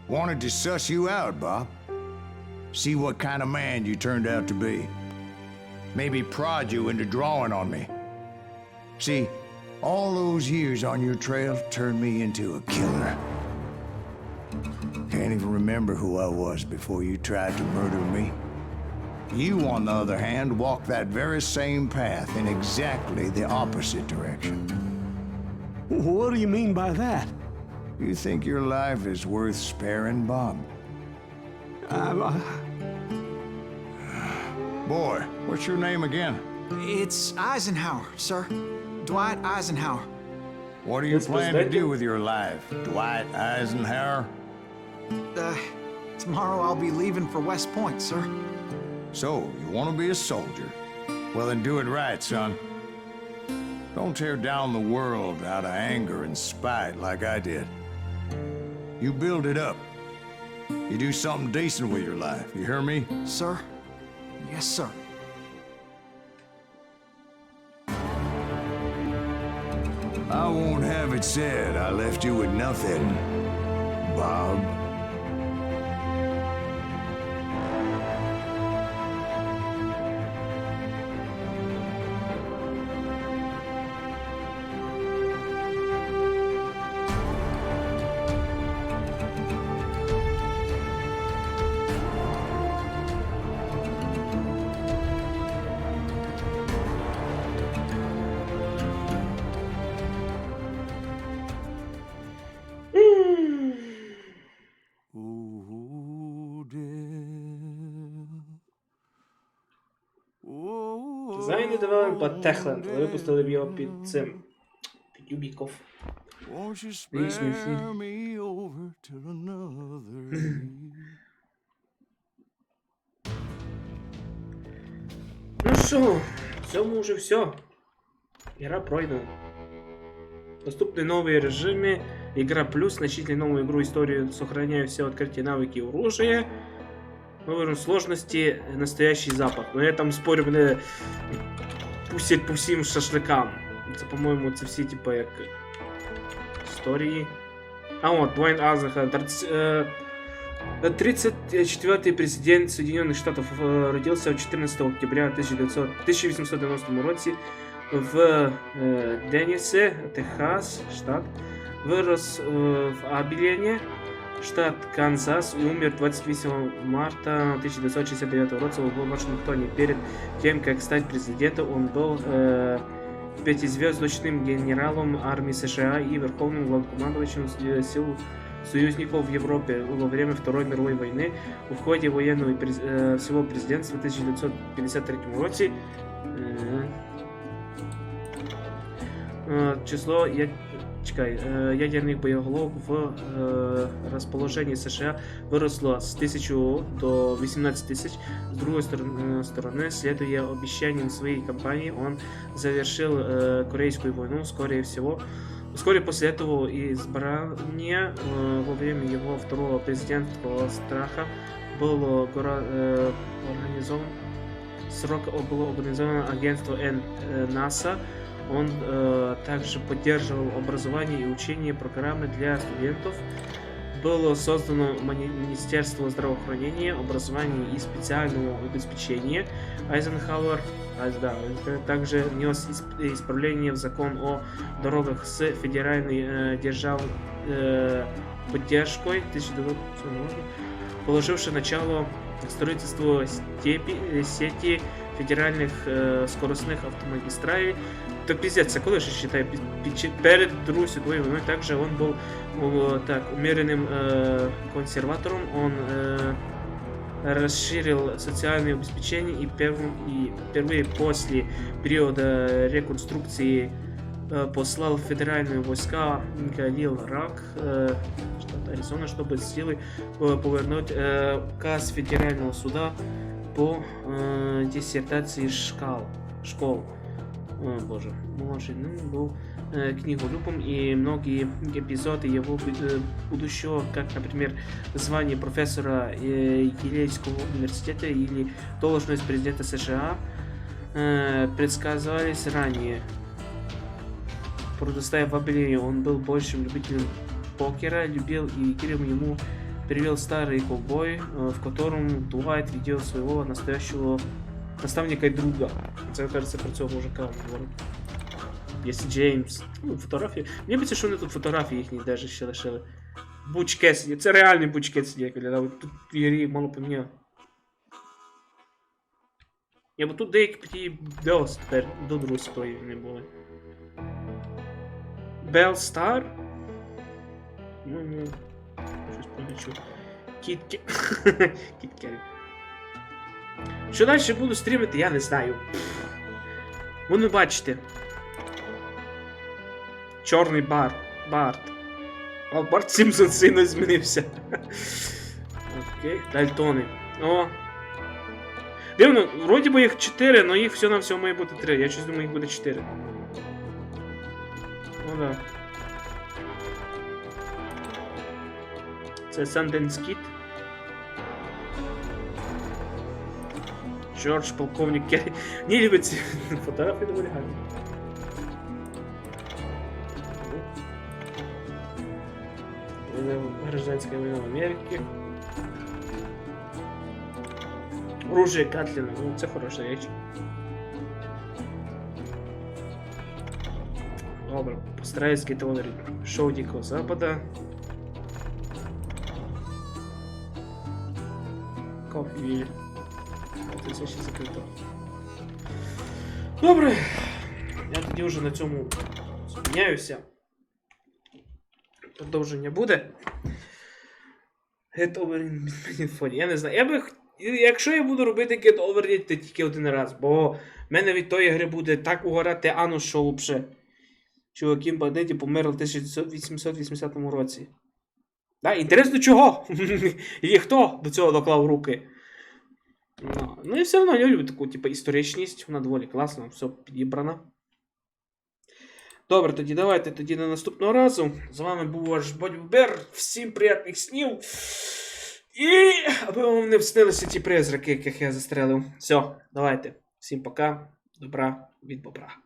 Wanted to suss you out, Bob. See what kind of man you turned out to be. Maybe prod you into drawing on me. See, All those years on your trail turned me into a killer. Can't even remember who I was before you tried to murder me. You, on the other hand, walked that very same path in exactly the opposite direction. What do you mean by that? You think your life is worth sparing, Bob? Boy, what's your name again? It's Eisenhower, sir. Dwight Eisenhower. What do you plan to do with your life, Dwight Eisenhower? Tomorrow I'll be leaving for West Point, sir. So, you want to be a soldier? Well, then do it right, son. Don't tear down the world out of anger and spite like I did. You build it up. You do something decent with your life. You hear me? Sir? Yes, sir. I won't have it said I left you with nothing, Bob. Дизайни давали під Техленд, але випустили б його під цим. Під Юбіков. Річний фільм. Ну що, в цьому вже все. Игра пройдена. Доступны новые режимы. Игра плюс. Начните новую игру, историю, сохраняя все открытия, навыки и оружие. Новые сложности, настоящий запах. Но я там спорю, мене пустять по всім шашликам. Це, по-моєму, це всі, типа, як історії. А вот, Дуайт Айзенхауэр. 34-й президент Соединенных Штатов родился 14 октября 1890 році в Деннисе, Техас, штат. Вырос в Абелене, штат Канзас, и умер 28 марта 1969 года в Вашингтоне. Перед тем, как стать президентом, он был пятизвездочным генералом армии США и верховным главнокомандующим сил союзников в Европе во время Второй мировой войны. В ходе военного всего президентства в 1953 році число ядерных боеголовок в расположении США выросло с 1000 до 18 тысяч. С другой стороны, следуя обещаниям своей кампании, он завершил Корейскую войну, вскоре после этого избрания во время его второго президентского срока было организовано агентство НАСА. Он также поддерживал образование и учение программы для студентов. Было создано Министерство здравоохранения, образования и специального обеспечения. Айзенхауэр также внес исправление в закон о дорогах с федеральной державной поддержкой, положивший начало строительству сети федеральных скоростных автомагистралей. Так пиздец, а коли же считаю, перед Другой світовою войной также он был умеренным консерватором. Он расширил социальное обеспечение и впервые после периода реконструкции послал федеральные войска Галил Рак, штат Аризона, чтобы с силой повернуть указ федерального суда по диссертации школ. О боже, младший был книголюбом, и многие эпизоды его будущего, как, например, звание профессора Елейского университета или должность президента США, предсказывались ранее. Предоставив в Абелене, он был большим любителем покера, любил и Кирилл ему привел старый ковбой, в котором Дуайт видел своего настоящего наставника и друга. Це, кажется, про цього мужика говорить. Є Джеймс. Ну, фотографії. Мені б це, що вони тут фотографії їхні даже ще лишили. Бучке сидять. Це реальний бучке сидять. Тут в ігрі мало поміняли. Бо тут деякі такі Белс тепер до Другої світової не були. Белл Стар? Ну, щось помічу. Кітки. Кіткері. Що далі буду стрімити, я не знаю. Воно бачите. Чорний Барт. О, Барт Сімпсон сильно змінився. Окей, Дальтони. О. Дивно, вроді би їх 4, але їх всього-навсього має бути 3. Я щось думаю, їх буде 4. Ну да. Це Санденс Кіт. Джордж, полковник Керрі. Не любить ці фотографії доволі гарні. Гражданська війна в Америці. Оружие Гатліна. Ну, це хороша річ. Добре, постараюсь скейтовувати шоу Дикого Запада. Кофі. Це все ще закрито. Добре. Я тоді вже на цьому зупиняюся. Продовження буде. Get over in phone. Я не знаю. Якщо я буду робити Get over it, то тільки один раз. Бо в мене від тої гри буде так угорати анус, що лучше. Чуваки бандиті померли в 1880 році. Да, інтересно чого? І хто до цього доклав руки? Ну і все одно я люблю таку, типу, історичність. Вона доволі класна, все підібрано. Добре, тоді давайте тоді на наступного разу. З вами був ваш Бодібер. Всім приємних снів. І аби вам не вснилися ті призраки, яких я застрелив. Все, давайте. Всім пока. Добра від бобра.